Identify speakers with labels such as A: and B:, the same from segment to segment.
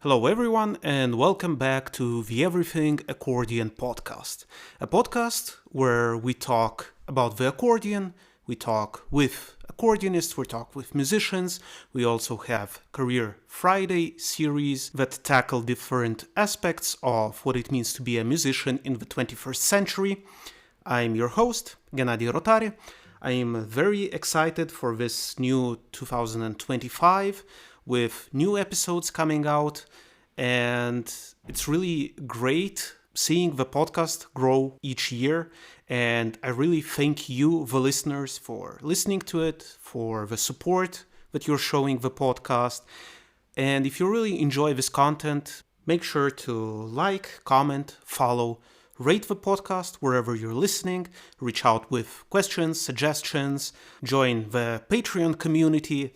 A: Hello, everyone, and welcome back to the Everything Accordion podcast. A podcast where we talk about the accordion, we talk with accordionists, we talk with musicians. We also have Career Friday series that tackle different aspects of what it means to be a musician in the 21st century. I'm your host, Gennady Rotari. I am very excited for this new 2025 with new episodes coming out, and it's really great seeing the podcast grow each year. And I really thank you, the listeners, for listening to it, for the support that you're showing the podcast. And if you really enjoy this content, make sure to like, comment, follow, rate the podcast wherever you're listening, reach out with questions, suggestions, join the Patreon community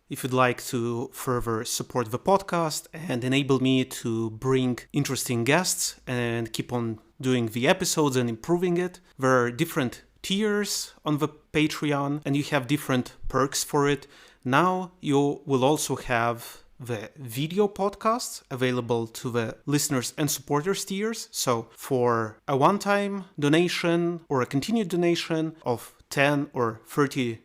A: if you'd like to further support the podcast and enable me to bring interesting guests and keep on doing the episodes and improving it. There are different tiers on the Patreon and you have different perks for it. Now you will also have the video podcasts available to the listeners and supporters tiers. So for a one-time donation or a continued donation of $10 or $30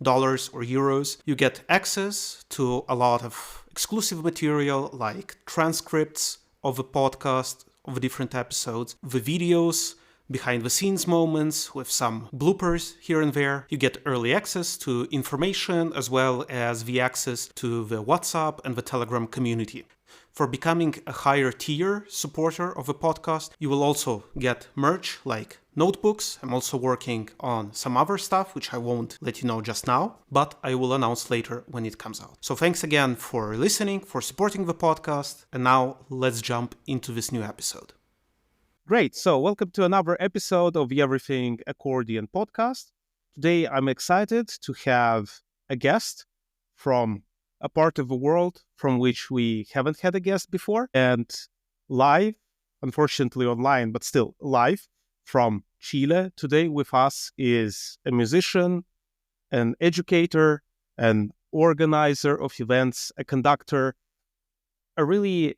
A: or euros, you get access to a lot of exclusive material like transcripts of the podcast, of the different episodes, the videos, behind the scenes moments with some bloopers here and there. You get early access to information as well as the access to the WhatsApp and the Telegram community. For becoming a higher tier supporter of the podcast, you will also get merch like notebooks. I'm also working on some other stuff, which I won't let you know just now, but I will announce later when it comes out. So thanks again for listening, for supporting the podcast, and now let's jump into this new episode.
B: Great. So welcome to another episode of the Everything Accordion podcast. Today, I'm excited to have a guest from a part of the world from which we haven't had a guest before, and live, unfortunately online, but still live from Chile. Today with us is a musician, an educator, an organizer of events, a conductor, an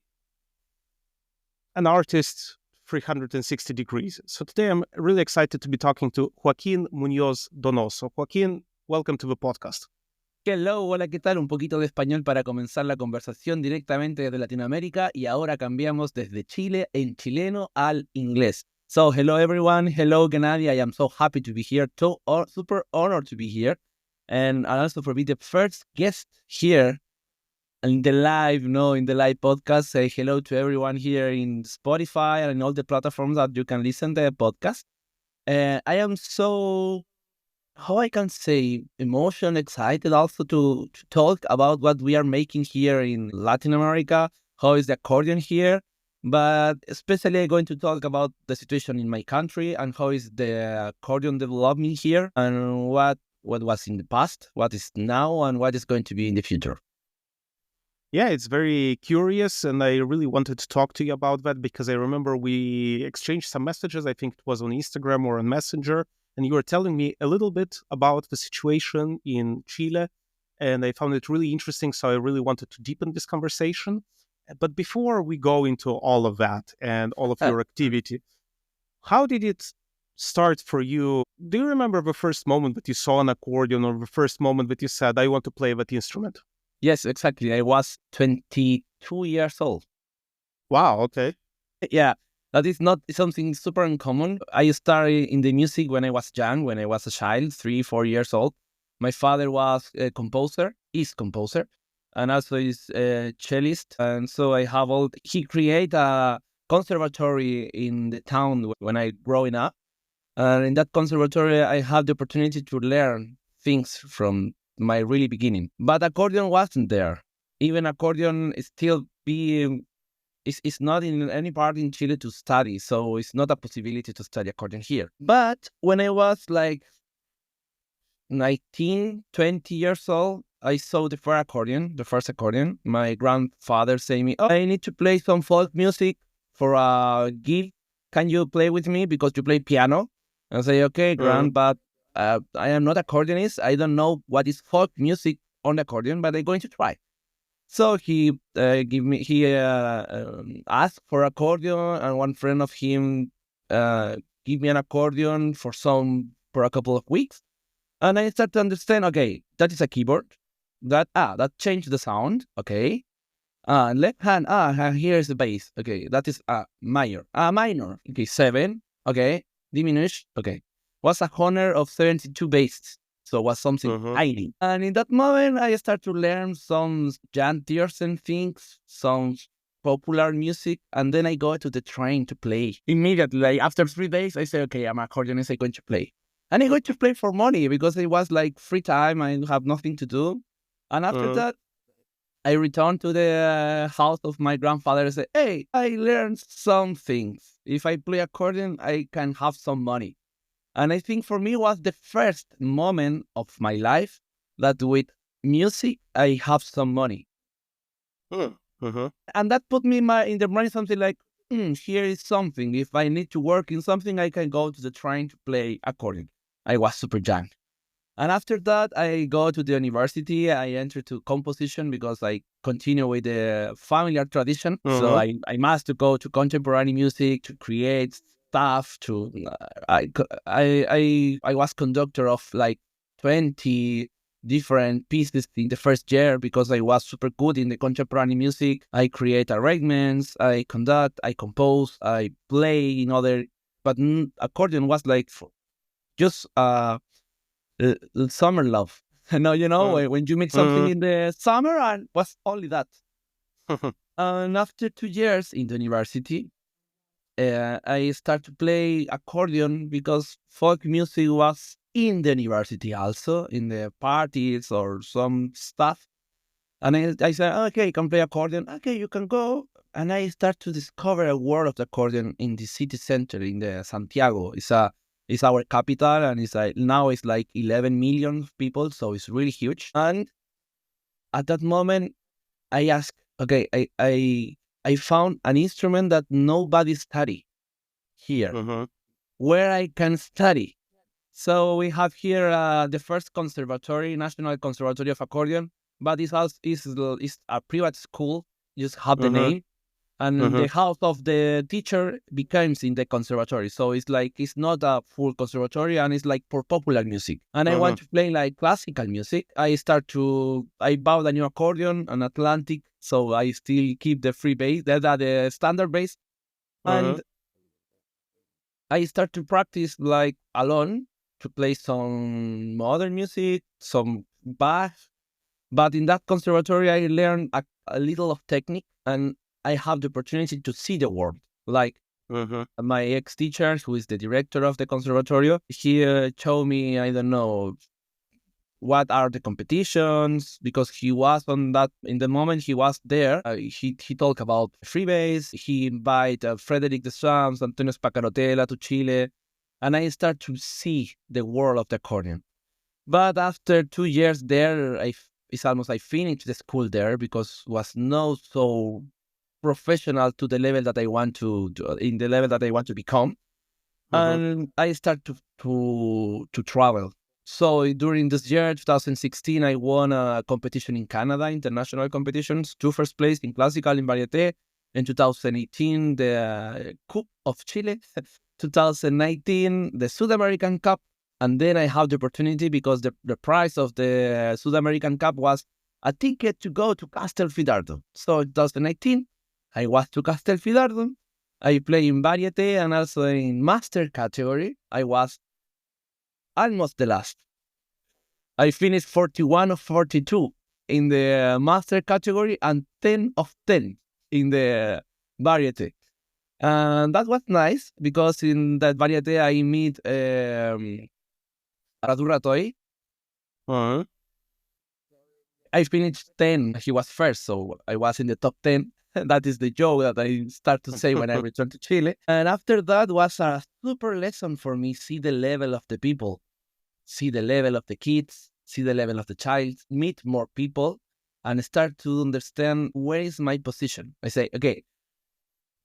B: artist 360 degrees. So today I'm really excited to be talking to Joaquin Muñoz Donoso. Joaquin, welcome to the podcast.
C: Hello, hola, ¿qué tal? Un poquito de español para comenzar la conversación directamente desde Latinoamérica y ahora cambiamos desde Chile en chileno al inglés. So, hello everyone, hello Gennady, I am so happy to be here, super honored to be here, and also for being the first guest here in the live podcast. Say hello to everyone here in Spotify and in all the platforms that you can listen to the podcast. I am so, how I can say, emotional, excited also to talk about what we are making here in Latin America, how is the accordion here, but especially I'm going to talk about the situation in my country and how is the accordion developing here and what was in the past, what is now, and what is going to be in the future.
B: Yeah, it's very curious, and I really wanted to talk to you about that because I remember we exchanged some messages. I think it was on Instagram or on Messenger, and you were telling me a little bit about the situation in Chile, and I found it really interesting, so I really wanted to deepen this conversation. But before we go into all of that and all of your activity, how did it start for you? Do you remember the first moment that you saw an accordion or the first moment that you said, I want to play that instrument?
C: Yes, exactly. I was 22 years old.
B: Wow, okay.
C: Yeah, that is not something super uncommon. I started in the music when I was young, when I was a child, 3-4 years old. My father was a composer, and also is a cellist. And so he created a conservatory in the town when I growing up. And in that conservatory, I had the opportunity to learn things from my really beginning. But accordion wasn't there. Even accordion is still it's not in any part in Chile to study, so it's not a possibility to study accordion here. But when I was like 19, 20 years old, I saw the first accordion. My grandfather said me, I need to play some folk music for a gig. Can you play with me because you play piano? I say, okay, but I am not accordionist. I don't know what is folk music on the accordion, but I'm going to try. So he asked for accordion, and one friend of him gave me an accordion for a couple of weeks, and I started to understand. Okay, that is a keyboard. That changed the sound. Okay, left hand. Here's the bass. Okay, that is a minor. Minor. Okay, 7. Okay, diminished. Okay, was a honor of 72 basses. So it was something tiny. And in that moment, I started to learn some Jan Tiersen things, some popular music, and then I go to the train to play. Immediately, like after 3 days, I say, okay, I'm an accordionist, I'm going to play. And I go to play for money because it was like free time, I have nothing to do. And after that, I returned to the house of my grandfather and said, hey, I learned some things. If I play accordion, I can have some money. And I think for me was the first moment of my life that with music, I have some money. And that put me in the mind something like, here is something. If I need to work in something, I can go to the train to play accordion. I was super young. And after that, I go to the university. I enter to composition because I continue with the familiar tradition. So I must to go to contemporary music to create stuff. I was conductor of like 20 different pieces in the first year because I was super good in the contemporary music. I create arrangements, I conduct, I compose, I play in other. But accordion was like just summer love. When you make something in the summer, and was only that. And after 2 years in the university, I start to play accordion because folk music was in the university also, in the parties or some stuff. And I said, okay, you can play accordion. Okay, you can go. And I start to discover a world of the accordion in the city center, in the Santiago. It's our capital, and now it's like 11 million people, so it's really huge. And at that moment, I asked, okay, I found an instrument that nobody study here, where I can study. So we have here the first conservatory, National Conservatory of Accordion, but it's a private school, just have the name. And the house of the teacher becomes in the conservatory. So it's not a full conservatory, and it's like for popular music. And I want to play like classical music. I bought a new accordion, an Atlantic, so I still keep the free bass, the standard bass. And I start to practice like alone to play some modern music, some Bach. But in that conservatory, I learned a little of technique, and I have the opportunity to see the world. Like my ex-teacher, who is the director of the conservatorio, he showed me, I don't know, what are the competitions, because he was on that, in the moment he was there, he talked about freebase, he invited Frederick de Swams, Antonio Spacarotela to Chile, and I start to see the world of the accordion. But after 2 years there, it's almost I finished the school there because it was not so professional to the level that I want to become. And I start to travel. So during this year, 2016, I won a competition in Canada, international competitions, 2 first place in classical, in varieté. In 2018, the Cup of Chile. 2019, the South American Cup. And then I have the opportunity because the price of the South American Cup was a ticket to go to Castelfidardo. So in 2019, I was to Castelfidardo. I play in varieté and also in master category. I was almost the last. I finished 41 of 42 in the master category and 10 of 10 in the variety. And that was nice because in that variety I meet Aradurra Toy. I finished 10. He was first, so I was in the top 10. That is the joke that I start to say when I return to Chile. And after that was a super lesson for me. See the level of the people, see the level of the kids, see the level of the child, meet more people, and start to understand where is my position. I say, okay,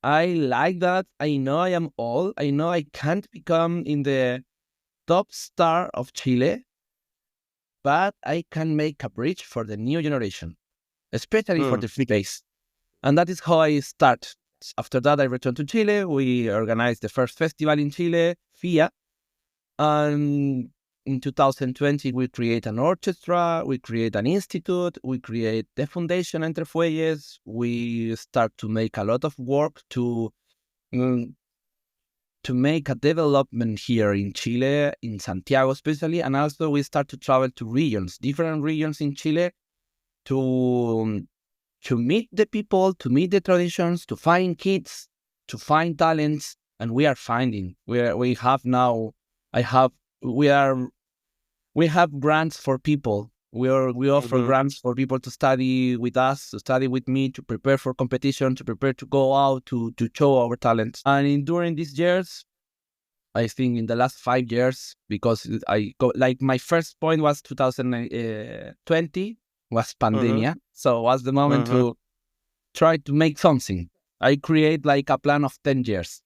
C: I like that. I know I am old. I know I can't become in the top star of Chile, but I can make a bridge for the new generation. especially for the free bass. And that is how I start. After that, I returned to Chile. We organized the first festival in Chile, FIA. And in 2020, we create an orchestra, we create an institute, we create the Foundation Entre Fuelles. We start to make a lot of work to make a development here in Chile, in Santiago especially. And also we start to travel to regions, different regions in Chile, to meet the people, to meet the traditions, to find kids, to find talents. And we are finding. We have grants for people. We offer grants for people to study with us, to study with me, to prepare for competition, to prepare to go out, to show our talents. And during these years, I think in the last 5 years, because my first point was 2020, was pandemia. So it was the moment to try to make something. I create like a plan of 10 years.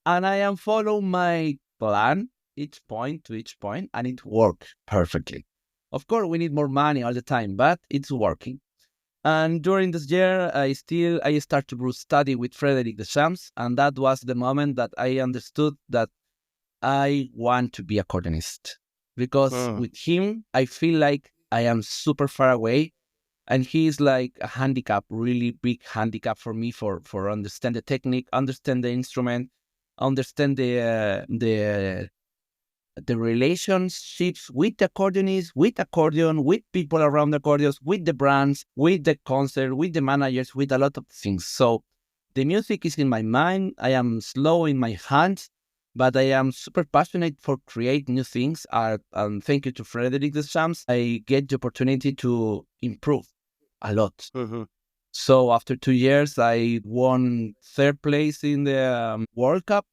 C: And I am following my plan each point to each point, and it worked perfectly. Of course, we need more money all the time, but it's working. And during this year, I start to study with Frédéric Deschamps, and that was the moment that I understood that I want to be accordionist. Because with him, I feel like I am super far away, and he's like a handicap, really big handicap for me for understand the technique, understand the instrument, understand the relationships with the accordionists, with accordion, with people around the accordions, with the brands, with the concert, with the managers, with a lot of things. So the music is in my mind. I am slow in my hands, but I am super passionate for create new things. And thank you to Frédéric Deschamps, I get the opportunity to improve a lot. So after 2 years, I won 3rd place in the World Cup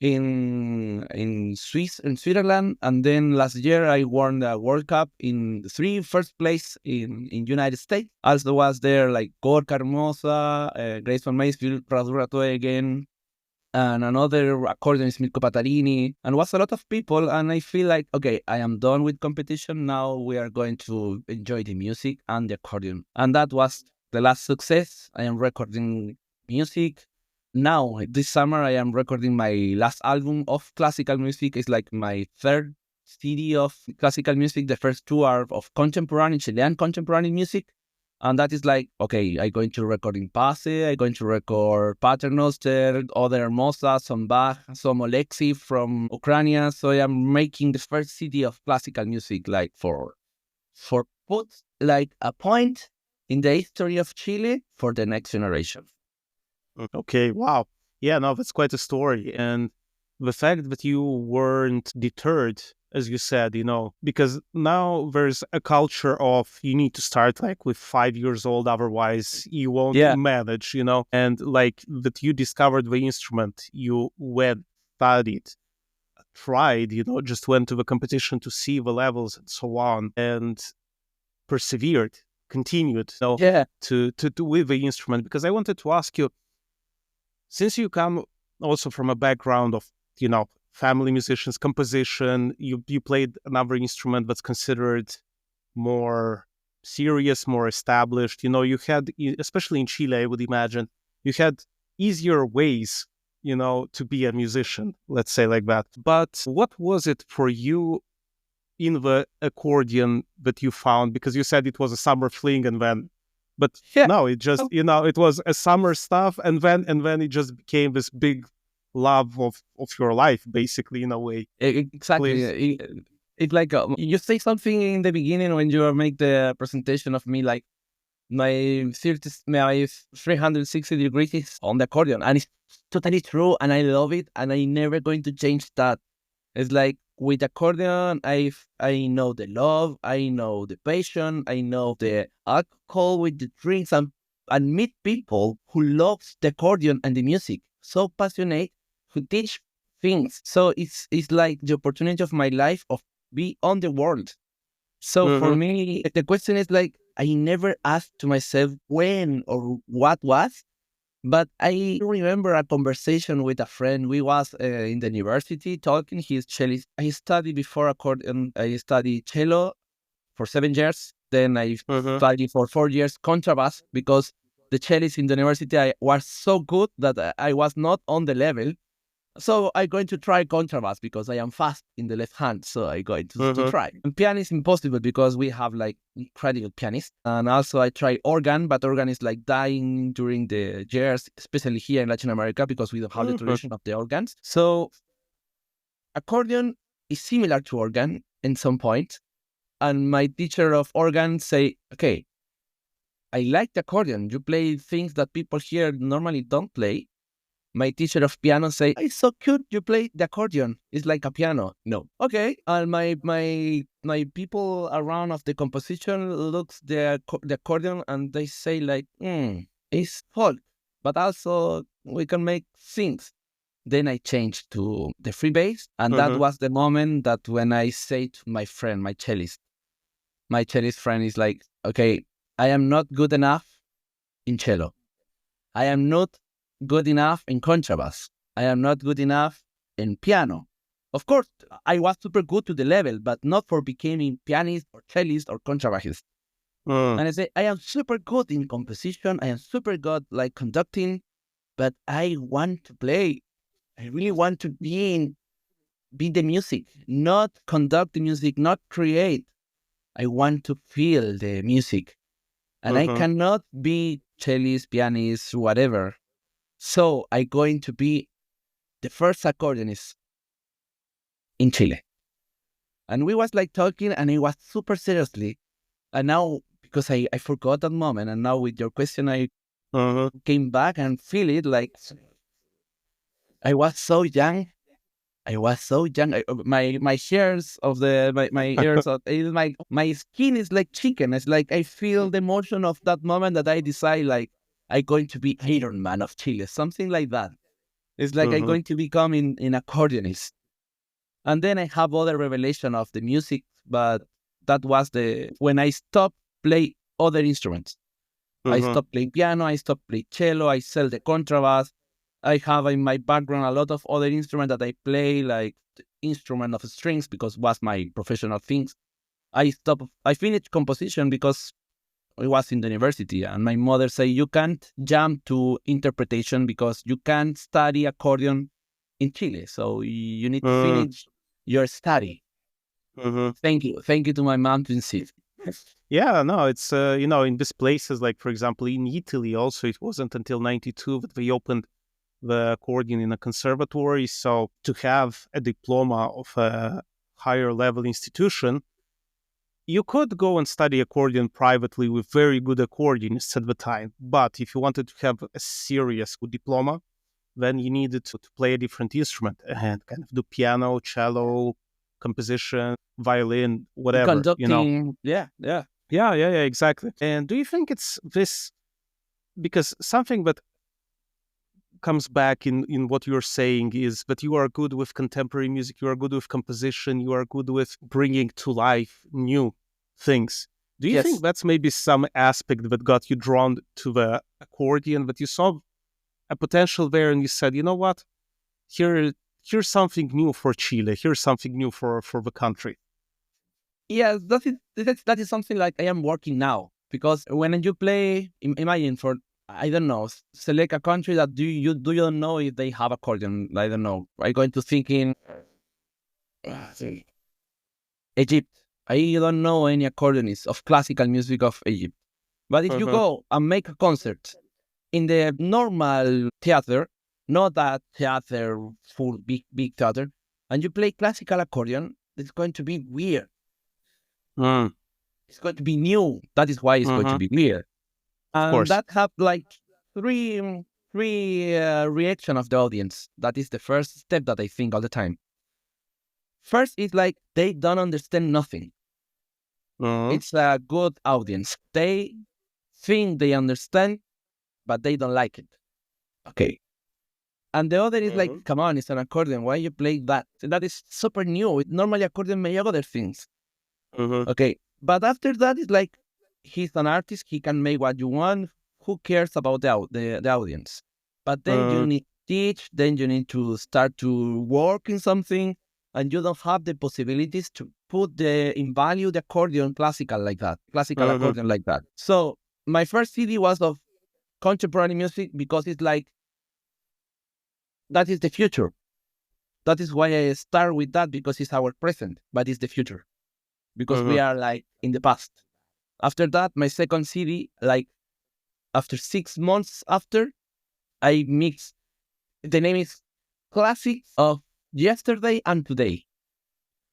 C: in Switzerland, and then last year I won the World Cup in 1st place in United States. Also was there like Gorka Hermosa, Grace von Maysfield, Radura Toe again, and another accordionist, Mirko Patarini, and was a lot of people. And I feel like, okay, I am done with competition. Now we are going to enjoy the music and the accordion. And that was the last success. I am recording music. Now, this summer, I am recording my last album of classical music. It's like my 3rd CD of classical music. The first 2 are of contemporary, Chilean contemporary music. And that is like, okay, I'm going to record in Pace, I'm going to record Paternoster, other Hermosa, some Bach, some Oleksiy from Ukraine. So I am making the first CD of classical music, like for put like a point in the history of Chile for the next generation.
B: Okay, wow. Yeah, no, that's quite a story. And the fact that you weren't deterred, as you said, because now there's a culture of you need to start like with 5 years old, otherwise you won't manage, and like that you discovered the instrument, you went, studied, tried, just went to the competition to see the levels and so on, and persevered, continued to with the instrument. Because I wanted to ask you, since you come also from a background of, family musicians, composition, you played another instrument that's considered more serious, more established. You had, especially in Chile, I would imagine, you had easier ways, to be a musician, let's say like that. But what was it for you in the accordion that you found? Because you said it was a summer fling, and then no, it just, it was a summer stuff, and then it just became this big love of your life, basically, in a way.
C: Exactly. It's like you say something in the beginning when you make the presentation of me, like my 360 degrees is on the accordion, and it's totally true, and I love it, and I'm never going to change that. It's like with accordion, I know the love, I know the passion, I know the alcohol with the drinks, and meet people who love the accordion and the music, so passionate, who teach things. So it's like the opportunity of my life of be on the world. So for me, the question is like, I never asked to myself when or what was, but I remember a conversation with a friend. We was in the university talking. He's cellist. I studied before accordion. I studied cello for 7 years. Then I
B: Mhm.
C: studied for 4 years contrabass because the cellist in the university I was so good that I was not on the level. So I'm going to try contrabass because I am fast in the left hand. So I'm going to try. And piano is impossible because we have like incredible pianists. And also I try organ, but organ is like dying during the years, especially here in Latin America because we don't have the tradition of the organs. So accordion is similar to organ in some point. And my teacher of organ say, okay, I like the accordion. You play things that people here normally don't play. My teacher of piano say, "It's so cute. You play the accordion. It's like a piano." No, okay. And my people around of the composition looks the accordion and they say like, it's folk, but also we can make things. Then I changed to the free bass, and that was the moment that when I say to my friend, my cellist friend is like, "Okay, I am not good enough in cello. I am not good enough in contrabass. I am not good enough in piano." Of course, I was super good to the level, but not for becoming pianist or cellist or contrabassist. And I say, I am super good in composition. I am super good like conducting, but I want to play. I really want to be the music, not conduct the music, not create. I want to feel the music. And I cannot be cellist, pianist, whatever. So I'm going to be the first accordionist in Chile. And we was like talking and it was super seriously. And now, because I forgot that moment, and now with your question, I came back and feel it like I was so young. I was so young. My hairs of my hairs of my skin is like chicken. It's like I feel the emotion of that moment that I decide like I'm going to be Iron Man of Chile, something like that. It's like I'm going to become an accordionist. And then I have other revelation of the music, but that was when I stopped play other instruments. I stopped playing piano, I stopped playing cello, I sell the contrabass. I have in my background a lot of other instruments that I play, like the instrument of strings, because it was my professional things. I finished composition because I was in the university, and my mother said, you can't jump to interpretation because you can't study accordion in Chile. So you need to finish your study. Thank you. Thank you to my mom to insist.
B: Yeah, no, it's, in these places, like, for example, in Italy also, it wasn't until 92 that we opened the accordion in a conservatory. So to have a diploma of a higher level institution, you could go and study accordion privately with very good accordionists at the time. But if you wanted to have a serious good diploma, then you needed to play a different instrument and kind of do piano, cello, composition, violin, whatever,
C: Conducting, yeah.
B: Yeah, exactly. And do you think it's this, because something that comes back in what you're saying is that you are good with contemporary music, you are good with composition, you are good with bringing to life new things. Do you think that's maybe some aspect that got you drawn to the accordion, that you saw a potential there and you said, you know what, here's something new for Chile, here's something new for the country?
C: Yes, that is something like I am working now, because when you play, imagine for, I don't know, select a country that you don't know if they have accordion. I don't know. I'm going to think in Egypt. I don't know any accordionists of classical music of Egypt. But if you go and make a concert in the normal theater, not that theater full big theater, and you play classical accordion, it's going to be weird. It's going to be new. That is why it's going to be weird. And that have like three reaction of the audience. That is the first step that I think all the time. First is like they don't understand nothing. It's a good audience. They think they understand, but they don't like it. Okay. And the other is like, come on, it's an accordion. Why you play that? That is super new. Normally accordion may have other things. Okay. But after that, it's like, he's an artist. He can make what you want. Who cares about the audience? But then you need to teach. Then you need to start to work in something. and you don't have the possibilities to put in value the accordion classical accordion like that. So my first CD was of contemporary music because it's like, that is the future. That is why I start with that, because it's our present, but it's the future. Because we are like in the past. After that, my second CD, like after 6 months after, I mix. The name is Classics of Yesterday and Today.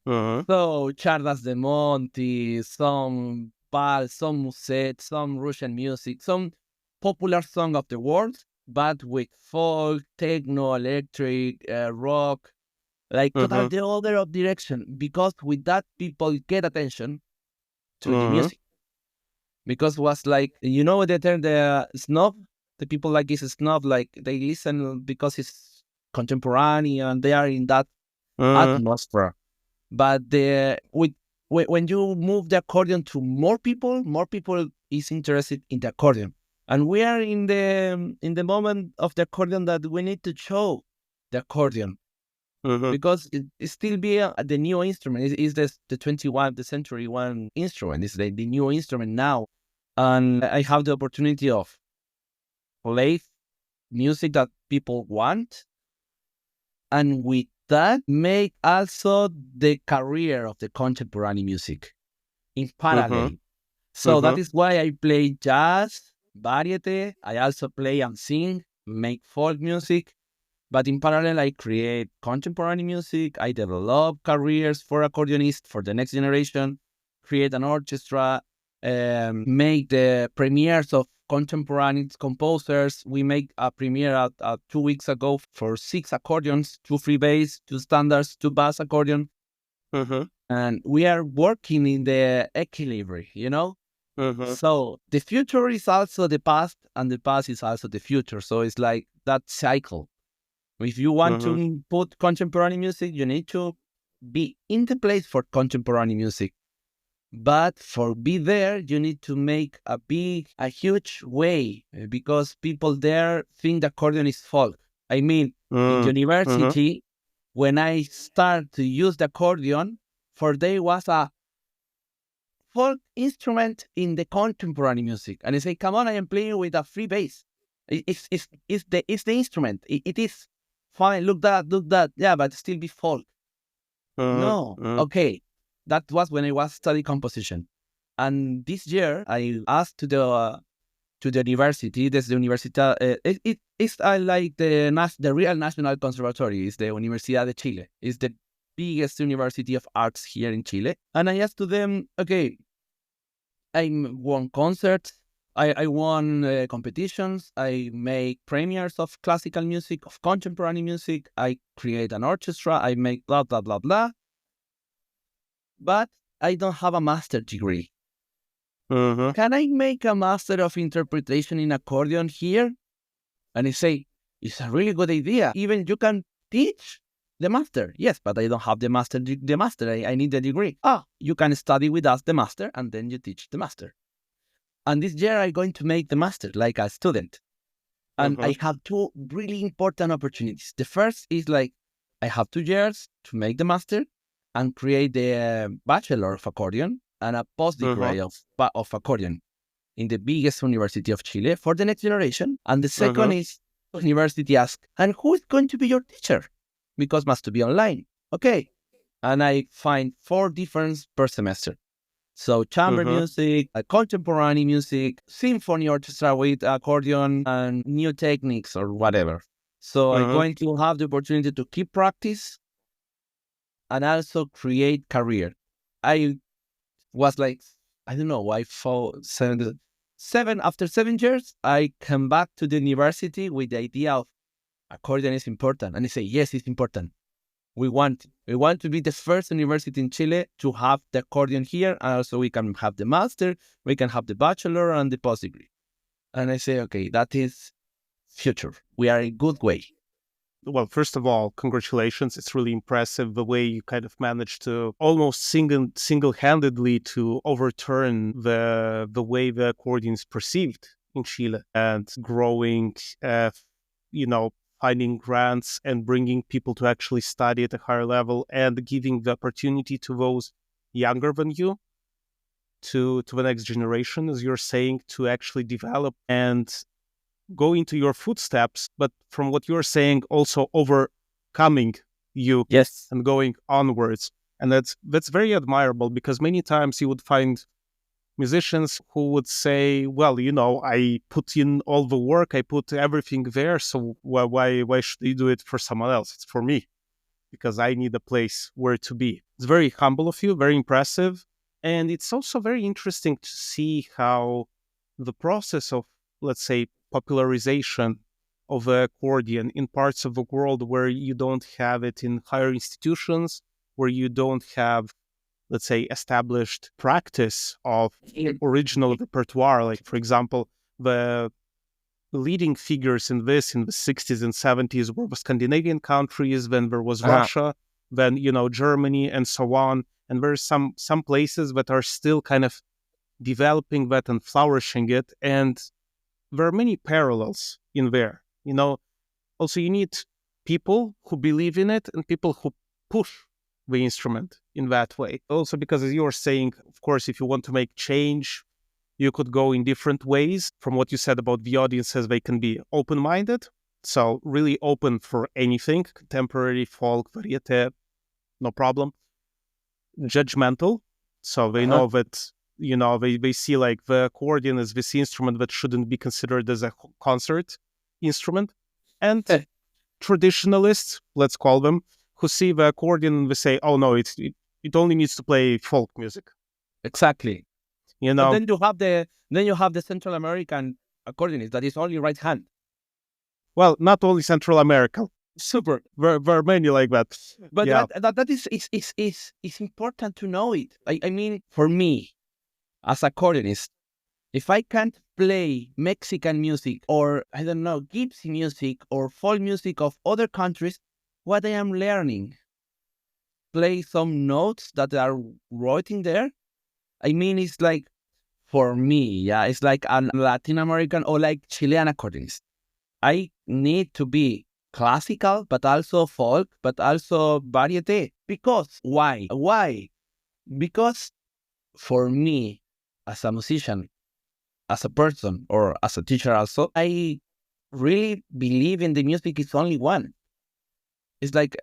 C: So Chardas de Monte, some Bal, some Musette, some Russian music, some popular song of the world, but with folk, techno, electric, rock, like total the other direction. Because with that, people get attention to the music. Because it was like, you know, the term, the snob, the people like this snob, like they listen because it's contemporary and they are in that atmosphere. But when you move the accordion to more people is interested in the accordion. And we are in the moment of the accordion that we need to show the accordion. Because it still be the new instrument. It's the 21st century one instrument. It's the new instrument now. And I have the opportunity of play music that people want. And with that, make also the career of the contemporary music in parallel. So that is why I play jazz, variety. I also play and sing, make folk music. But in parallel, I create contemporary music. I develop careers for accordionists for the next generation, create an orchestra, make the premieres of contemporary composers. We make a premiere 2 weeks ago for 6 accordions, 2 free bass, 2 standards, 2 bass accordion. And we are working in the equilibrium, you know? So the future is also the past, and the past is also the future. So it's like that cycle. If you want to put contemporary music, you need to be in the place for contemporary music. But for be there, you need to make a huge way, because people there think the accordion is folk. I mean, in university, when I start to use the accordion, for they was a folk instrument in the contemporary music. And I say, come on, I am playing with a free bass. It's the instrument. It is fine. Look that. Yeah, but still be folk. No. Okay. That was when I was studying composition. And this year, I asked to the university. This the universidad. It's like the real National Conservatory. It's the Universidad de Chile. It's the biggest university of arts here in Chile. And I asked to them, okay, I won concerts. I won competitions. I make premieres of classical music, of contemporary music. I create an orchestra. I make blah, blah, blah, blah. But I don't have a master degree. Can I make a master of interpretation in accordion here? And I say, it's a really good idea. Even you can teach the master. Yes, but I don't have the master. I need the degree. You can study with us the master, and then you teach the master. And this year I'm going to make the master like a student. And I have 2 really important opportunities. The first is like, I have 2 years to make the master and create the bachelor of accordion and a post-degree of accordion in the biggest university of Chile for the next generation. And the second is, university asks, and who is going to be your teacher? Because must be online. Okay. And I find 4 different per semester. So chamber music, contemporary music, symphony orchestra with accordion, and new techniques or whatever. So I'm going to have the opportunity to keep practice and also create career. I was like, I don't know, after 7 years, I come back to the university with the idea of accordion is important. And I say, yes, it's important. We want to be the first university in Chile to have the accordion here. And also we can have the master, we can have the bachelor and the post-degree. And I say, okay, that is future. We are in a good way.
B: Well, first of all, congratulations. It's really impressive the way you kind of managed to almost single-handedly to overturn the way the accordion is perceived in Chile and growing, finding grants and bringing people to actually study at a higher level and giving the opportunity to those younger than you, to the next generation, as you're saying, to actually develop and go into your footsteps, but from what you're saying, also overcoming you
C: Yes.
B: and going onwards. And that's very admirable, because many times you would find musicians who would say, well, I put in all the work, I put everything there, so why should you do it for someone else? It's for me, because I need a place where to be. It's very humble of you, very impressive. And it's also very interesting to see how the process of, let's say, popularization of the accordion in parts of the world where you don't have it in higher institutions, where you don't have, let's say, established practice of original repertoire. Like, for example, the leading figures in the 60s and 70s were the Scandinavian countries, then there was Russia, then, Germany, and so on. And there's some places that are still kind of developing that and flourishing it. And there are many parallels in there. Also, you need people who believe in it and people who push the instrument in that way. Also, because, as you were saying, of course, if you want to make change, you could go in different ways. From what you said about the audiences, they can be open-minded, so really open for anything, contemporary, folk, variete, no problem. Judgmental, so they know that, they see like the accordion as this instrument that shouldn't be considered as a concert instrument. And traditionalists, let's call them, who see the accordion and they say, oh no, it only needs to play folk music.
C: Exactly. But then you have the Central American accordionist that is only right hand.
B: Well, not only Central America.
C: Super.
B: There are many like that.
C: But
B: yeah.
C: that is important to know it. I mean, for me, as accordionist, if I can't play Mexican music or, I don't know, gypsy music or folk music of other countries, what I am learning? Play some notes that are written there? I mean, it's like, for me, it's like a Latin American or like Chilean accordionist. I need to be classical, but also folk, but also variety. Because, why? Because for me, as a musician, as a person, or as a teacher also, I really believe in the music is only one. It's like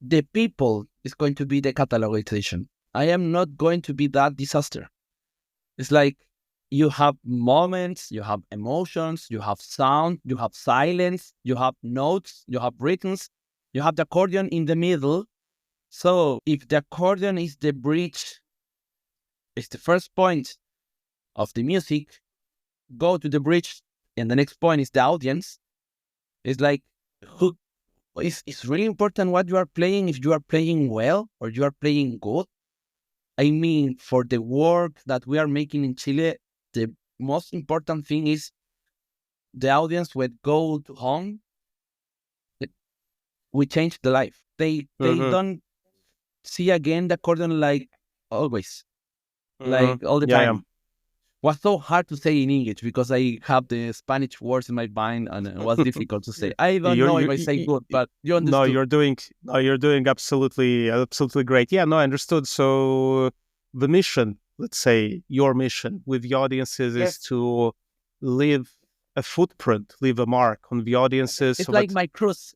C: the people is going to be the catalogization. I am not going to be that disaster. It's like you have moments, you have emotions, you have sound, you have silence, you have notes, you have rhythms, you have the accordion in the middle. So if the accordion is the bridge, it's the first point of the music, go to the bridge, and the next point is the audience. It's like, it's really important what you are playing, if you are playing well or you are playing good. I mean, for the work that we are making in Chile, the most important thing is the audience would go to home. We change the life. They don't see again the accordion like always, like all the time. Was so hard to say in English because I have the Spanish words in my mind and it was difficult to say. I don't know if I say good, but you understood.
B: You're doing absolutely great. Yeah, no, I understood. So the mission, let's say your mission with the audiences is to leave a footprint, leave a mark on the audiences.
C: It's so like my cruise.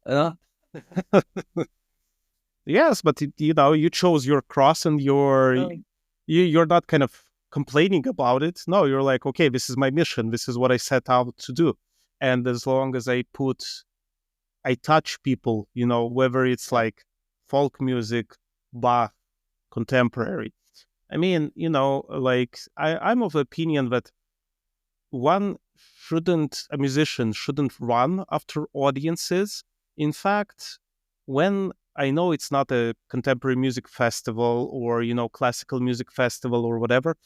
B: Yes, but you chose your cross and you're not kind of complaining about it. No, you're like, okay, this is my mission. This is what I set out to do. And as long as I touch people, whether it's like folk music, Bach, contemporary. I mean, like I'm of the opinion that a musician shouldn't run after audiences. In fact, when I know it's not a contemporary music festival or, classical music festival or whatever,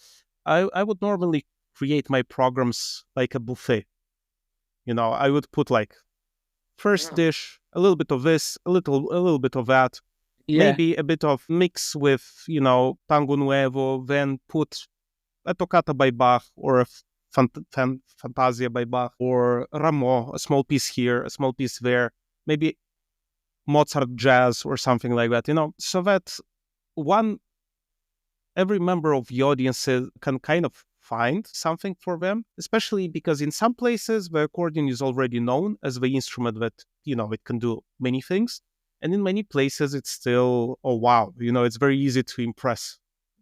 B: I would normally create my programs like a buffet. I would put like first dish, a little bit of this, a little bit of that, maybe a bit of mix with, Tango Nuevo, then put a toccata by Bach or a Fantasia by Bach, or Rameau, a small piece here, a small piece there, maybe Mozart jazz or something like that, so that every member of the audience can kind of find something for them, especially because in some places the accordion is already known as the instrument that, it can do many things. And in many places it's still, oh wow, it's very easy to impress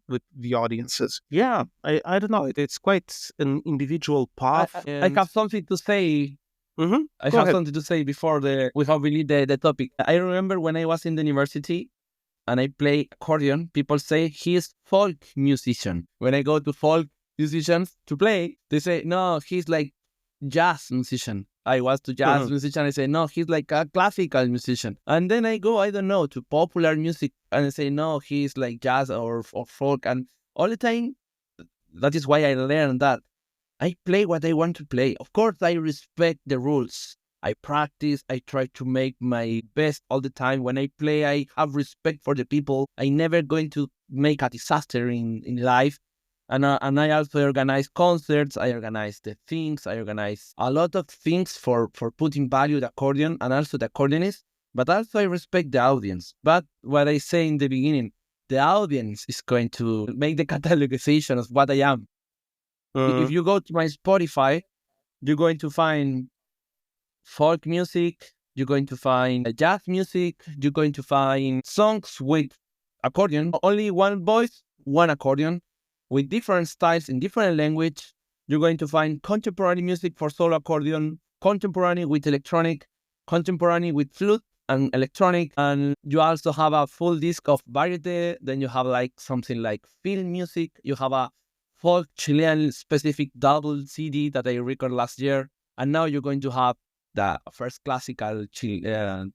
B: with the audiences. Yeah, I don't know. It's quite an individual path.
C: I have something to say.
B: Mm-hmm.
C: I
B: Go
C: have
B: ahead.
C: something to say before we have really the topic. I remember when I was in the university and I play accordion, people say he's folk musician. When I go to folk musicians to play, they say, no, he's like jazz musician. I was to jazz musician, I say, no, he's like a classical musician. And then I go, I don't know, to popular music, and I say, no, he's like jazz or folk. And all the time, that is why I learned that I play what I want to play. Of course, I respect the rules. I practice, I try to make my best all the time. When I play, I have respect for the people. I never going to make a disaster in life. And I also organize concerts, I organize the things, I organize a lot of things for putting value the accordion and also the accordionist, but also I respect the audience. But what I say in the beginning, the audience is going to make the categorization of what I am. If you go to my Spotify, you're going to find folk music, you're going to find jazz music, you're going to find songs with accordion, only one voice, one accordion, with different styles in different language. You're going to find contemporary music for solo accordion, contemporary with electronic, contemporary with flute and electronic, and you also have a full disc of variety. Then you have like something like film music. You have a folk Chilean specific double CD that I recorded last year, and now you're going to have the first classical Chilean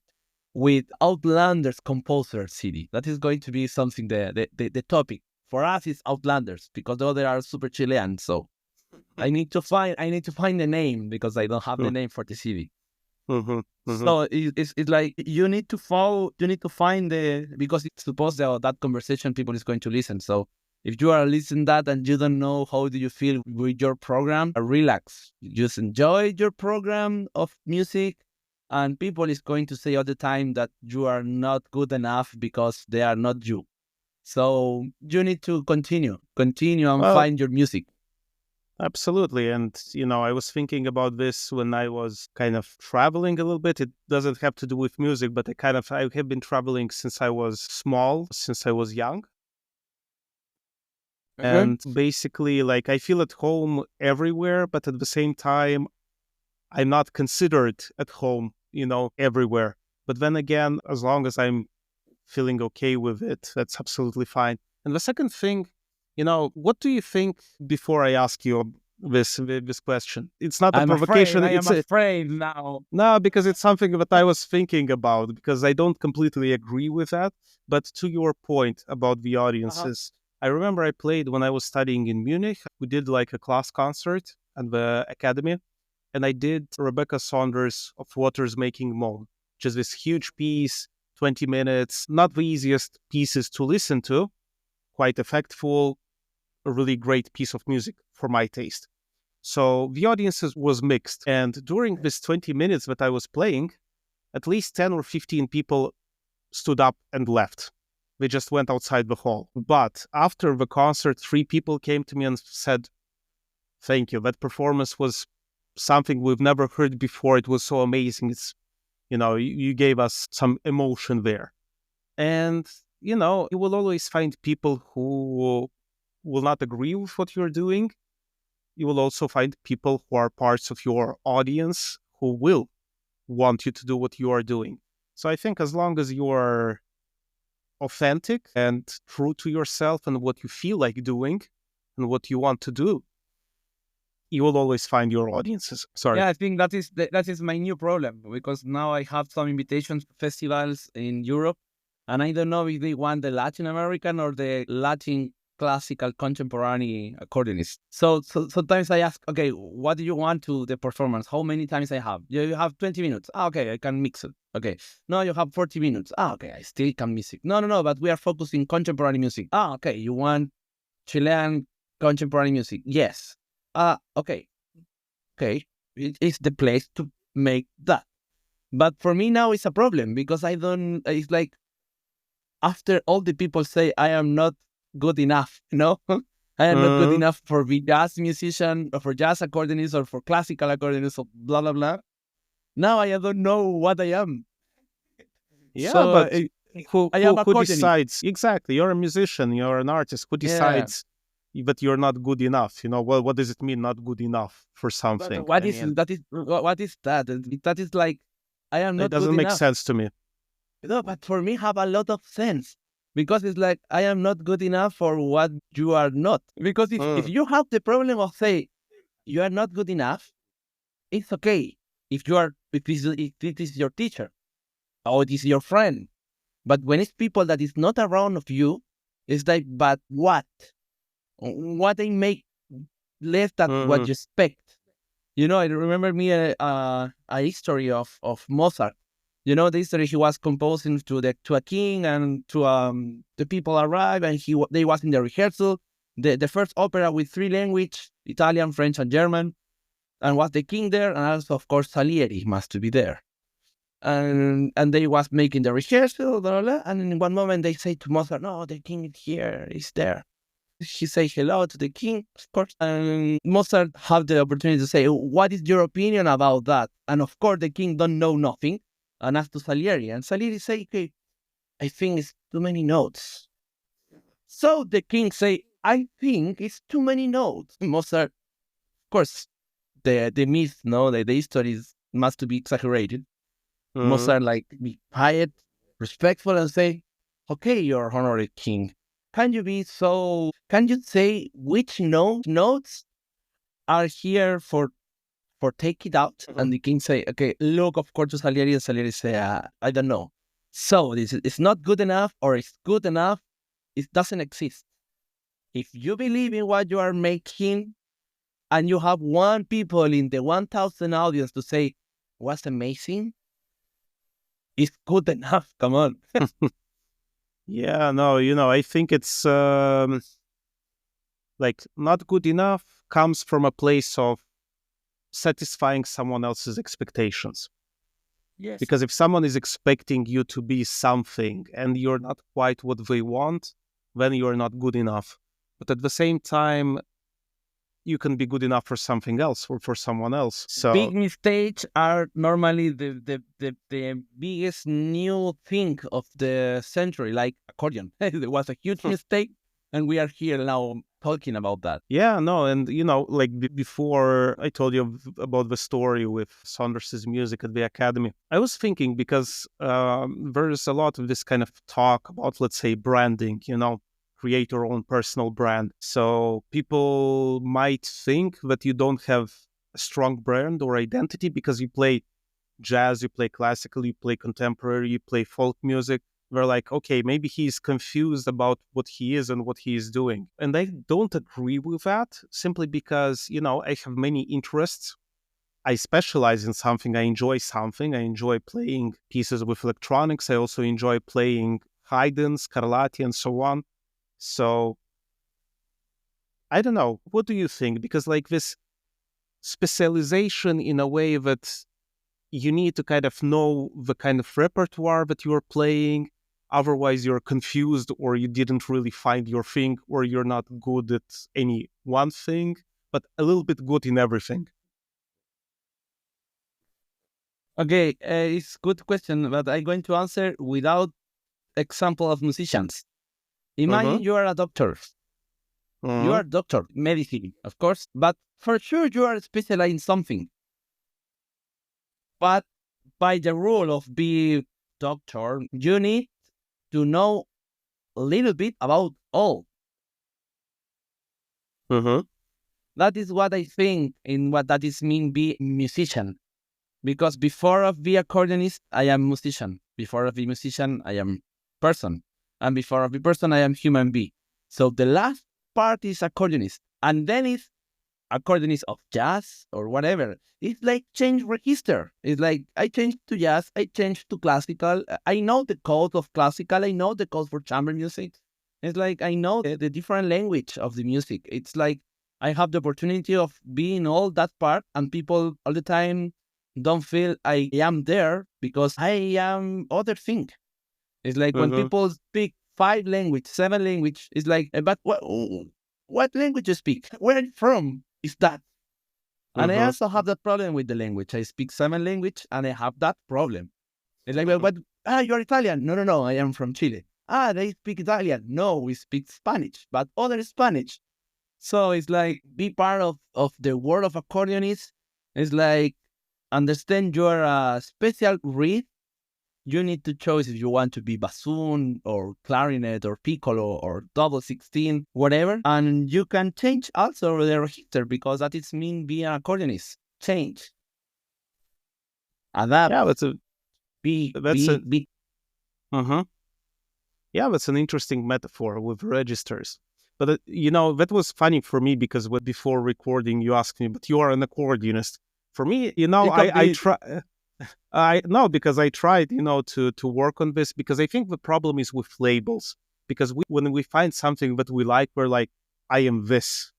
C: with Outlanders composer CD. That is going to be something the topic. For us, it's Outlanders because the other are super Chilean. So I need to find the name because I don't have the name for the CD. So it's like you need to find because it's supposed that conversation people is going to listen. So if you are listening that and you don't know how do you feel with your program, relax. Just enjoy your program of music, and people is going to say all the time that you are not good enough because they are not you. So you need to continue and find your music.
B: Absolutely. And, I was thinking about this when I was kind of traveling a little bit. It doesn't have to do with music, but I have been traveling since I was small, since I was young. And basically, like, I feel at home everywhere, but at the same time, I'm not considered at home, everywhere. But then again, as long as I'm feeling okay with it, that's absolutely fine. And the second thing, what do you think before I ask you this question? It's not a provocation.
C: I am afraid now.
B: No, because it's something that I was thinking about, because I don't completely agree with that. But to your point about the audiences, I remember I played when I was studying in Munich. We did like a class concert at the academy, and I did Rebecca Saunders of Waters Making Moan, which is this huge piece, 20 minutes, not the easiest pieces to listen to, quite effectful, a really great piece of music for my taste. So the audiences was mixed. And during this 20 minutes that I was playing, at least 10 or 15 people stood up and left. They just went outside the hall. But after the concert, 3 people came to me and said, thank you. That performance was something we've never heard before. It was so amazing. It's, you gave us some emotion there. And, you will always find people who will not agree with what you're doing. You will also find people who are parts of your audience who will want you to do what you are doing. So I think as long as you are authentic and true to yourself and what you feel like doing and what you want to do, you will always find your audiences. Sorry.
C: Yeah, I think that is my new problem, because now I have some invitations to festivals in Europe, and I don't know if they want the Latin American or the Latin classical contemporary accordionist. So sometimes I ask, okay, what do you want to the performance? How many times I have? You have 20 minutes. Okay, I can mix it. Okay. No, you have 40 minutes. Okay, I still can mix it. No, but we are focusing contemporary music. Okay, you want Chilean contemporary music? Yes. okay, it is the place to make that. But for me now it's a problem because it's like after all the people say I am not good enough, I am not good enough for be jazz musician or for jazz accordionist or for classical accordionist or blah, blah, blah. Now I don't know what I am.
B: Yeah,
C: So,
B: but
C: I am
B: who
C: accordionist.
B: decides? Exactly, you're a musician, you're an artist. Who decides that you're not good enough? What does it mean, not good enough for something?
C: But what is that? That is like I am not
B: It doesn't
C: good
B: make
C: enough.
B: sense to me.
C: No, but for me have a lot of sense because it's like I am not good enough for what you are not. Because if you have the problem of say you are not good enough, it's okay if it is your teacher or it is your friend. But when it's people that is not around of you, it's like, but what? What they make less than what you expect? I remember me a history of Mozart. The history he was composing to a king and to the people arrive and they was in the rehearsal. The first opera with 3 languages, Italian, French, and German, and was the king there, and also of course Salieri must be there. And they was making the rehearsal, blah, blah, blah, and in one moment they say to Mozart, "No, the king is here, is there." He say hello to the king, of course, and Mozart have the opportunity to say, "What is your opinion about that?" And of course the king don't know nothing, and ask to Salieri, and Salieri say, "Okay, I think it's too many notes." So the king say, "I think it's too many notes." Mozart, of course, the myth, the history must be exaggerated. Mozart be quiet, respectful, and say, "Okay, your honored king, can you say which notes are here for take it out?" And the king say, "Okay, look, of course, to Salieri," and Salieri say, "I don't know. So it's not good enough or it's good enough. It doesn't exist. If you believe in what you are making and you have one people in the 1,000 audience to say, was amazing, it's good enough. Come on."
B: Yeah, no, I think it's like not good enough comes from a place of satisfying someone else's expectations.
C: Yes.
B: Because if someone is expecting you to be something and you're not quite what they want, then you're not good enough. But at the same time, you can be good enough for something else or for someone else. So
C: big mistakes are normally the biggest new thing of the century, like accordion. It was a huge mistake, and we are here now talking about that.
B: Yeah, no, and like before I told you about the story with Saunders's music at the Academy, I was thinking because there's a lot of this kind of talk about, let's say, branding, create your own personal brand. So people might think that you don't have a strong brand or identity because you play jazz, you play classical, you play contemporary, you play folk music. We're like, okay, maybe he's confused about what he is and what he is doing. And I don't agree with that simply because, I have many interests. I specialize in something. I enjoy something. I enjoy playing pieces with electronics. I also enjoy playing Haydn, Scarlatti, and so on. So I don't know. What do you think? Because like this specialization in a way that you need to kind of know the kind of repertoire that you're playing. Otherwise, you're confused or you didn't really find your thing or you're not good at any one thing, but a little bit good in everything.
C: Okay, it's a good question, but I'm going to answer without example of musicians. Imagine you are a doctor. You are a doctor, medicine, of course, but for sure you are specialized in something. But by the rule of being doctor, you need to know a little bit about all. That is what I think in what that is mean be musician. Because before of be accordionist, I am musician. Before of be musician, I am person. And before of be person, I am human being. So the last part is accordionist. And then it's accordionist of jazz or whatever. It's like change register. It's like I change to jazz, I change to classical. I know the code of classical. I know the code for chamber music. It's like I know the different language of the music. It's like I have the opportunity of being all that part, and people all the time don't feel I am there because I am other thing. It's like when
B: Mm-hmm.
C: people speak 5 language, 7 language, it's like, but what language you speak? Where are you from? Is that? And I
B: Mm-hmm.
C: also have that problem with the language. I speak 7 language and I have that problem. It's like, but you're Italian. No, no, no, I am from Chile. They speak Italian. No, we speak Spanish, but other Spanish. So it's like be part of the world of accordionists. It's like understand your special reed. You need to choose if you want to be bassoon or clarinet or piccolo or double 16, whatever. And you can change also the register because that is mean being an accordionist. Change, adapt,
B: Yeah,
C: be,
B: that's
C: be,
B: a
C: be.
B: uh-huh. Yeah, that's an interesting metaphor with registers. But that was funny for me because before recording, you asked me, "But you are an accordionist." For me,
C: It can
B: I
C: be
B: try. I no, because I tried, to work on this because I think the problem is with labels. Because when we find something that we like, we're like, "I am this,"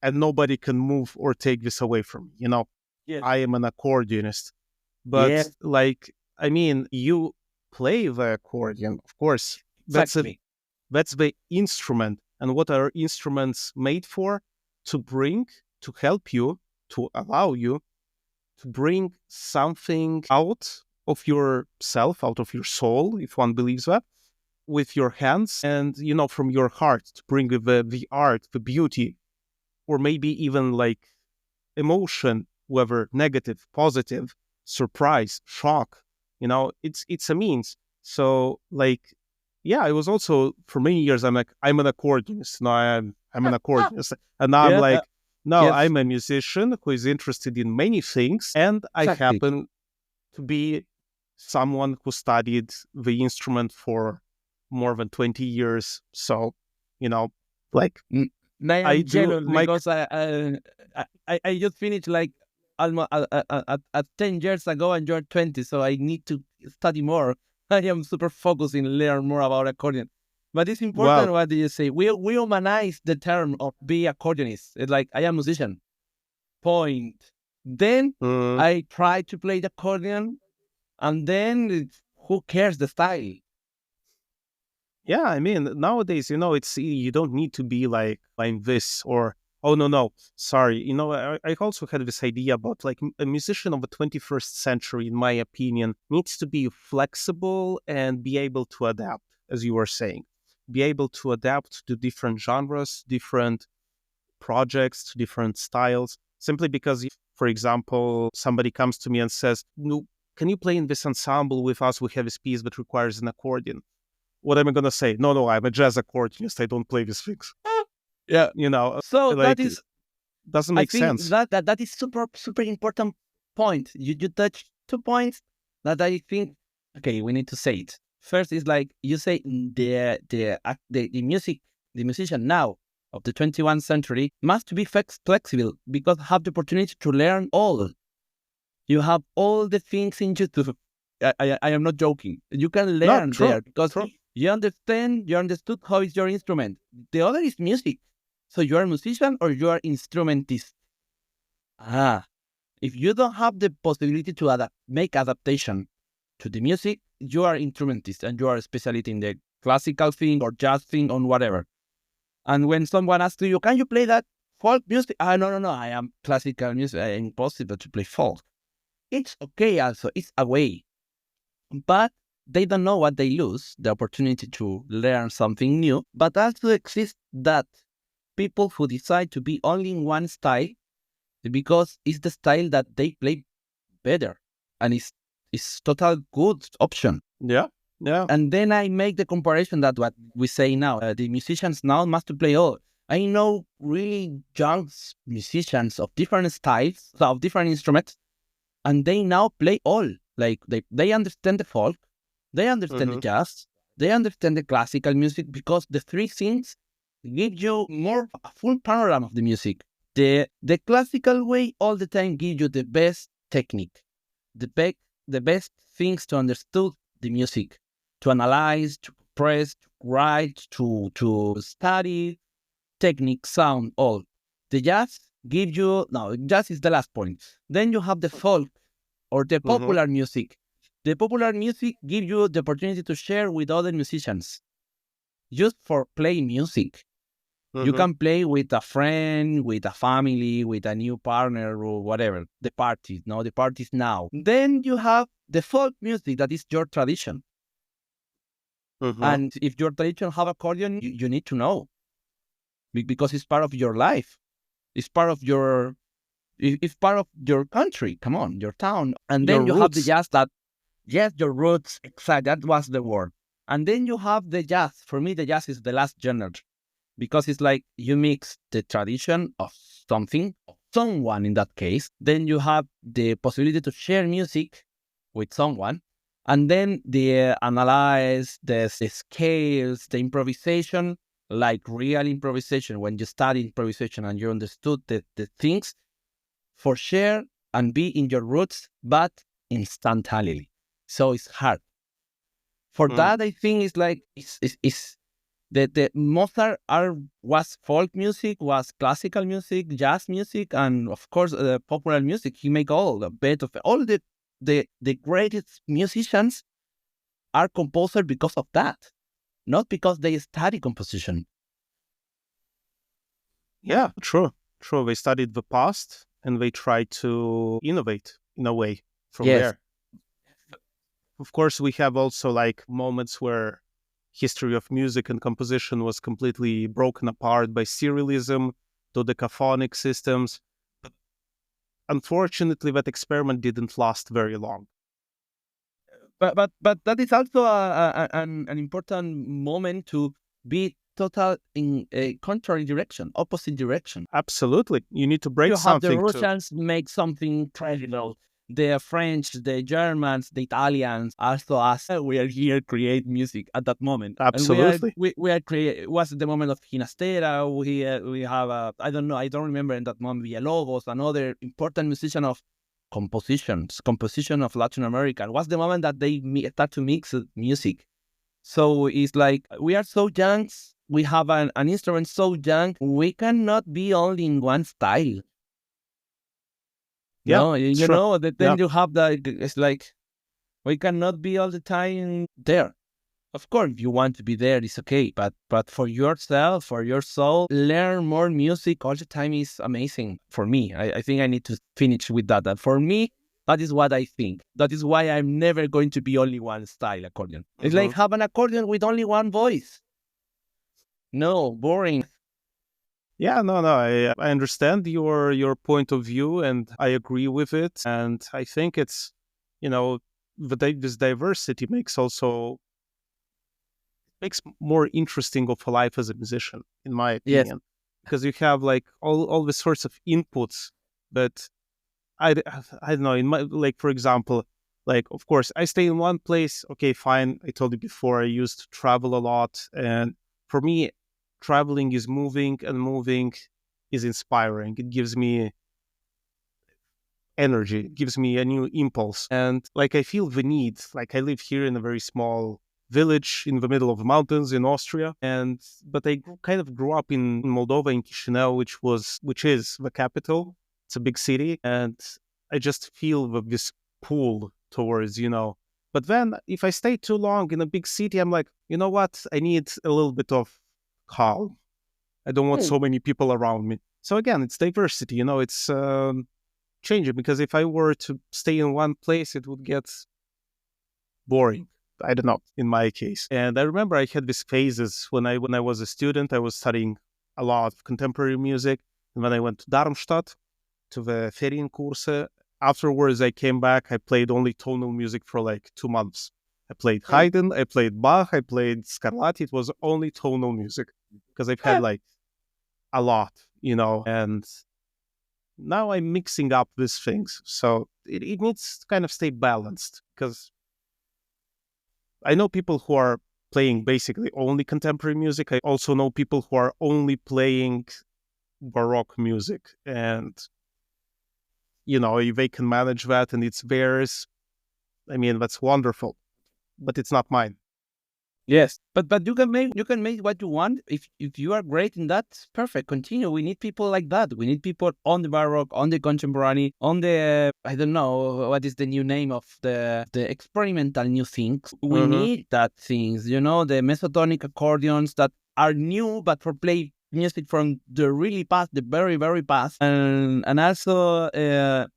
B: and nobody can move or take this away from me.
C: yes,
B: I am an accordionist. But
C: yes,
B: like, I mean, you play the accordion, of course.
C: exactly,
B: That's the instrument. And what are instruments made for? To bring, to help you, to allow you to bring something out of yourself, out of your soul, if one believes that, with your hands and, from your heart, to bring the art, the beauty, or maybe even like emotion, whether negative, positive, surprise, shock. It's a means. So like, yeah, I was also for many years. I'm like, I'm an accordionist. No, I'm an accordionist, and now I'm
C: yeah,
B: like, no,
C: yes,
B: I'm a musician who is interested in many things, and I
C: exactly.
B: happen to be someone who studied the instrument for more than 20 years. So, you know, like
C: Mm, I
B: I
C: am
B: do
C: jealous
B: my
C: because I just finished like almost at 10 years ago, and you're 20, so I need to study more. I am super focused in learn more about accordion. But it's important
B: well,
C: what do you say? We humanize the term of be accordionist. It's like I am musician. Point. Then
B: mm,
C: I try to play the accordion, and then who cares the style?
B: yeah, I mean, nowadays, it's you don't need to be like this or oh no, sorry. I also had this idea about like a musician of the 21st century, in my opinion, needs to be flexible and be able to adapt, as you were saying, be able to adapt to different genres, different projects, different styles. Simply because, if, for example, somebody comes to me and says, "No, can you play in this ensemble with us? We have this piece that requires an accordion." What am I gonna say? No, I'm a jazz accordionist. I don't play these things.
C: Yeah.
B: You know,
C: So that
B: like
C: is
B: doesn't
C: I
B: make
C: think
B: sense.
C: that is super important point. You touch 2 points that I think okay, we need to say it. First is like you say the music, the musician now of the 21st century must be flexible because have the opportunity to learn all. You have all the things in YouTube. I am not joking. You can
B: No,
C: learn
B: true,
C: there because
B: true.
C: you understood how is your instrument. The other is music. So you are a musician or you are instrumentist. Ah, if you don't have the possibility to make adaptation to the music, you are instrumentist and you are a specialist in the classical thing or jazz thing or whatever. And when someone asks you, can you play that folk music? No, I am classical music. Impossible to play folk. It's okay also. It's a way. But they don't know what they lose, the opportunity to learn something new. But also exists that people who decide to be only in one style because it's the style that they play better and it's total good option.
B: Yeah, yeah.
C: And then I make the comparison that what we say now, the musicians now must play all. I know really young musicians of different styles, of different instruments, and they now play all. Like they understand the folk, they understand the
B: Mm-hmm.
C: jazz, they understand the classical music because the three things give you more a full panorama of the music. The classical way all the time give you the best technique, the best things to understand the music, to analyze, to press, to write, to study, technique, sound, all. The jazz give you, no, jazz is the last point. Then you have the folk or the popular music. The popular music gives you the opportunity to share with other musicians just for playing music. You can play with a friend, with a family, with a new partner or whatever. The parties now. Then you have the folk music that is your tradition. And if your tradition have accordion, you need to know because it's part of your life. It's part of your country. Come on, your town. And then you have the jazz that, yes, your roots. Exactly, that was the word. And then you have the jazz. For me, the jazz is the last genre. Because it's like you mix the tradition of something, of someone in that case, then you have the possibility to share music with someone, and then the analyze, the scales, the improvisation, like real improvisation, when you study improvisation and you understood the things, for share and be in your roots, but instantaneously. So it's hard. For that, I think it's like, it's the Mozart was folk music, was classical music, jazz music, and of course popular music. He make all the Beethoven, all the greatest musicians are composers because of that, not because they study composition.
B: Yeah, true. They studied the past and they tried to innovate in a way from there. Of course, we have also like moments where history of music and composition was completely broken apart by serialism, dodecaphonic systems. But unfortunately, that experiment didn't last very long.
C: But that is also an important moment to be total in a contrary direction, opposite direction.
B: Absolutely, you need to break something.
C: You have the Russians make something incredible. The French, the Germans, the Italians, also us. We are here create music at that moment.
B: Absolutely.
C: And we are create. It was the moment of Ginastera. We have I don't know. I don't remember in that moment. Villalobos, another important musician of composition of Latin America. It was the moment that they start to mix music. So it's like we are so young. We have an instrument so young. We cannot be only in one style.
B: Yeah,
C: no, you know that then you have that. It's like we cannot be all the time there. Of course, if you want to be there, it's okay. But for yourself, for your soul, learn more music all the time is amazing. For me, I think I need to finish with that. And for me, that is what I think. That is why I'm never going to be only one style accordion. It's like have an accordion with only one voice. No, boring.
B: Yeah, no, I understand your point of view and I agree with it. And I think it's, this diversity makes more interesting of a life as a musician, in my opinion.
C: Yes.
B: Because you have like all the sorts of inputs, but I don't know, in my, like, for example, like, of course, I stay in one place. Okay, fine. I told you before, I used to travel a lot. And for me, traveling is moving and moving is inspiring. It gives me energy, it gives me a new impulse. And like, I feel the need, like I live here in a very small village in the middle of the mountains in Austria. But I kind of grew up in Moldova, in Chisinau, which is the capital. It's a big city. And I just feel this pull towards, but then if I stay too long in a big city, I'm like, you know what? I need a little bit of calm. I don't want so many people around me. So again, it's diversity, it's changing, because if I were to stay in one place, it would get boring. I don't know, in my case. And I remember I had these phases when I was a student. I was studying a lot of contemporary music. And when I went to Darmstadt, to the Ferienkurse, afterwards I came back, I played only tonal music for like 2 months. I played Haydn, I played Bach, I played Scarlatti. It was only tonal music because I've had like a lot, and now I'm mixing up these things. So it needs to kind of stay balanced, because I know people who are playing basically only contemporary music. I also know people who are only playing Baroque music, and if they can manage that and it's theirs, I mean, that's wonderful, but it's not mine.
C: Yes, but you can make what you want. If you are great in that, perfect. Continue. We need people like that. We need people on the baroque, on the contemporary, on the I don't know what is the new name of the experimental new things. We
B: Mm-hmm.
C: need that things. The mesotonic accordions that are new, but for play music from the really past, the very very past, and also the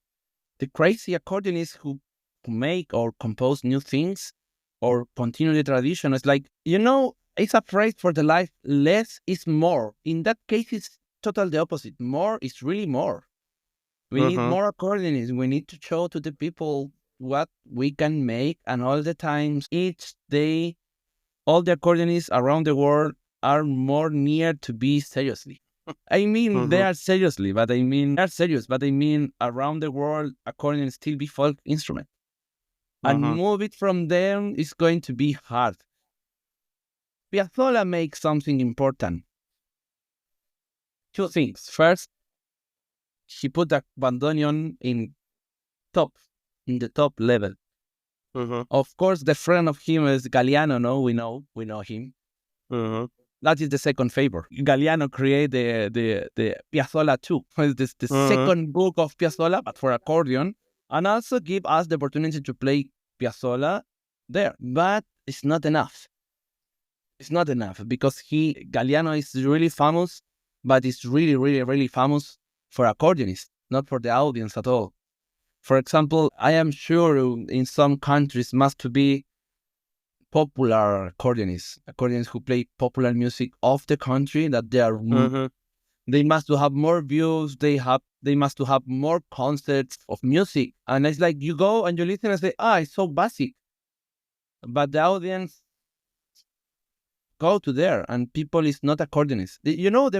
C: crazy accordionists who make or compose new things or continue the tradition. It's like, it's a phrase for the life, less is more. In that case, it's total the opposite. More is really more. We need
B: Mm-hmm.
C: more accordionists. We need to show to the people what we can make. And all the times, each day, all the accordionists around the world are more near to be seriously. I mean, they
B: Mm-hmm.
C: are seriously, but I mean, they're serious, but I mean, around the world, accordion still be folk instrument. And
B: Mm-hmm.
C: move it from them is going to be hard. Piazzolla makes something important. Two things. First, he put the bandoneon top, in the top level.
B: Mm-hmm.
C: Of course, the friend of him is Galliano. No, we know him.
B: Mm-hmm.
C: That is the second favor. Galliano created the Piazzolla 2. It's the
B: Mm-hmm.
C: second book of Piazzolla, but for accordion, and also give us the opportunity to play Piazzolla there. But it's not enough. It's not enough because Galliano is really famous, but it's really, really, really famous for accordionists, not for the audience at all. For example, I am sure in some countries must be popular accordionists who play popular music of the country that
B: Mm-hmm.
C: they must to have more views. They must to have more concerts of music, and it's like you go and you listen and say, it's so basic, but the audience go to there, and people is not accordionists. That in all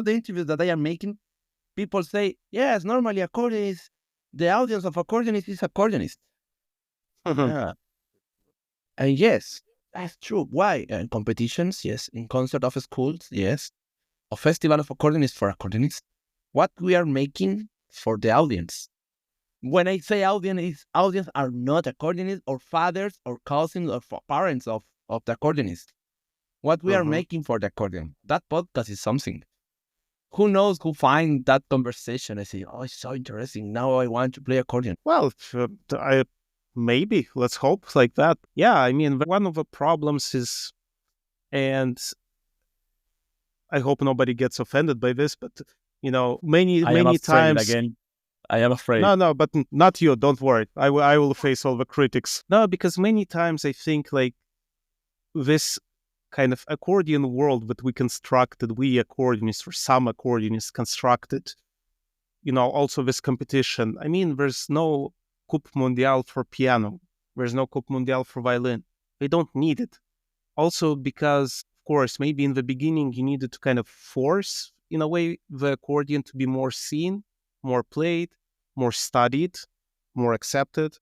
C: the interviews that I am making, people say, yes, normally accordionists, the audience of accordionists is accordionists.
B: Mm-hmm.
C: Yeah. And yes, that's true. Why? In competitions, yes. In concert of schools, yes. A festival of accordionists for accordionists. What we are making for the audience. When I say audience are not accordionists or fathers or cousins or parents of the accordionists. What we are
B: Mm-hmm.
C: making for the accordion. That podcast is something. Who knows who find that conversation? I say, it's so interesting. Now I want to play accordion.
B: Well, I maybe let's hope like that. Yeah, I mean, one of the problems is, and I hope nobody gets offended by this, but many
C: I am
B: many
C: afraid
B: times.
C: again. I am afraid.
B: No, but not you. Don't worry. I will face all the critics. No, because many times I think like this kind of accordion world that we constructed, we accordionists or some accordionists constructed, also this competition. I mean, there's no Coupe Mondiale for piano. There's no Coupe Mondiale for violin. They don't need it. Also because, of course, maybe in the beginning you needed to kind of force, in a way, the accordion to be more seen, more played, more studied, more accepted.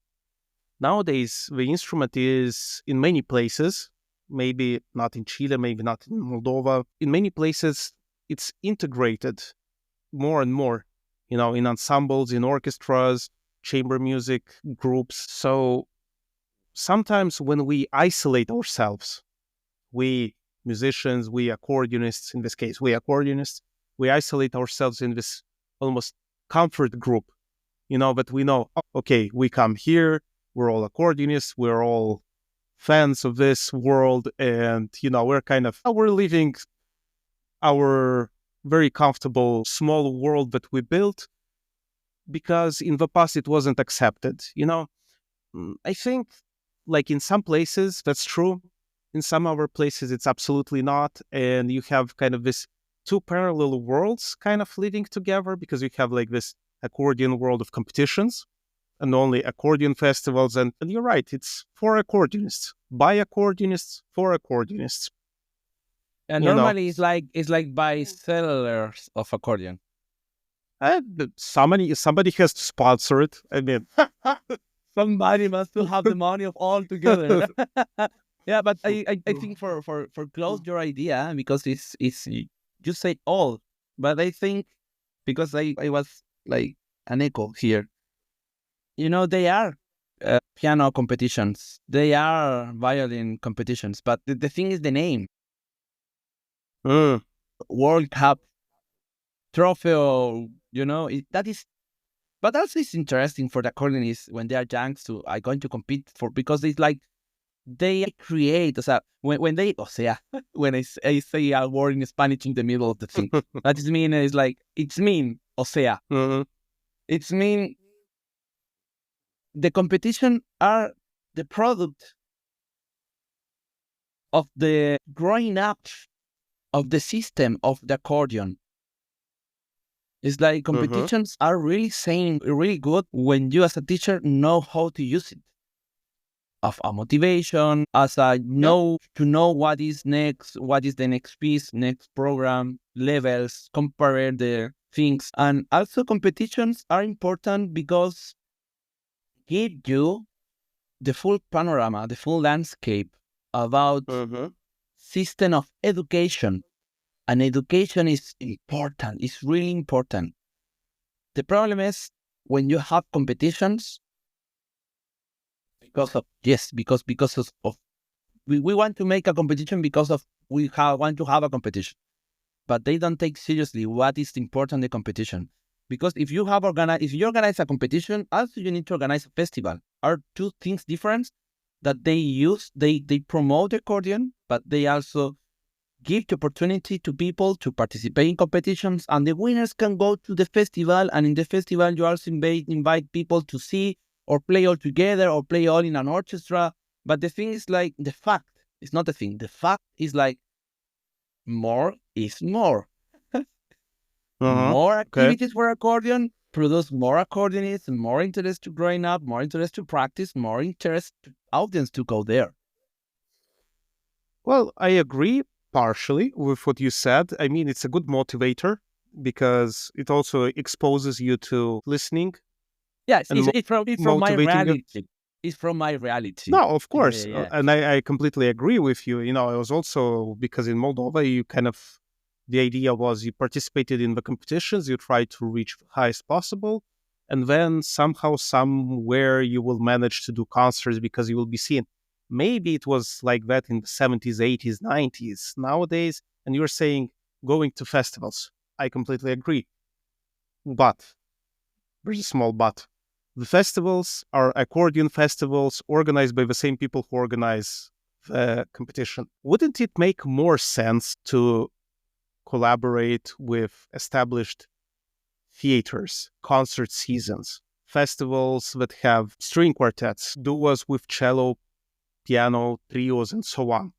B: Nowadays, the instrument is in many places, maybe not in Chile, maybe not in Moldova. In many places, it's integrated more and more, in ensembles, in orchestras, chamber music groups. So sometimes when we isolate ourselves, we musicians, we accordionists, in this case, we accordionists, we isolate ourselves in this almost comfort group, that we know, okay, we come here, we're all accordionists, we're all fans of this world, and, we're living our very comfortable small world that we built because in the past it wasn't accepted. I think like in some places that's true. In some other places it's absolutely not. And you have kind of this two parallel worlds kind of living together because you have like this accordion world of competitions and only accordion festivals. And you're right, it's for accordionists, by accordionists, for accordionists.
C: And
B: You know,
C: normally it's like by sellers of accordion.
B: somebody has to sponsor it. I mean,
C: Somebody must to have the money of all together. Yeah, but I think for close your idea because it's you say all, but I think because I was like an echo here. They are piano competitions. They are violin competitions, but the thing is the name. World Cup trophy, that is. But also it's interesting for the accordionists when they are young to are going to compete for, because it's like they create, when they, when I say a word in Spanish in the middle of the thing, that is mean, it's like, it's mean, it's mean, the competition are the product of the growing up of the system of the accordion. It's like competitions are really good when you as a teacher know how to use it. Of a motivation, as a to know what is next, what is the next piece, next program, levels, compare the things. And also competitions are important because give you the full panorama, the full landscape about system of education. And education is important, it's really important. The problem is when you have competitions, because of we want to make a competition because of want to have a competition, but they don't take seriously what is important in the competition. Because if you organize a competition, also you need to organize a festival. Are two things different that they promote the accordion, but they also give the opportunity to people to participate in competitions, and the winners can go to the festival, and in the festival you also invite people to see or play all together or play all in an orchestra. But the thing is like, the fact is not the thing. The fact is like, more is more. More activities for accordion produce more accordionists, more interest to growing up, more interest to practice, more interest to audience to go there.
B: Well, I agree partially with what you said. I mean, it's a good motivator because it also exposes you to listening.
C: Yes, it's from my reality.
B: You.
C: It's from my reality.
B: No, of course.
C: Yeah.
B: And I completely agree with you. I was also, because in Moldova, the idea was you participated in the competitions, you try to reach the highest possible, and then somehow, somewhere you will manage to do concerts because you will be seen. Maybe it was like that in the 70s, 80s, 90s. Nowadays, and you're saying going to festivals. I completely agree. But, there's a small but. The festivals are accordion festivals organized by the same people who organize the competition. Wouldn't it make more sense to collaborate with established theaters, concert seasons, festivals that have string quartets, duos with cello, piano, trios, and so on,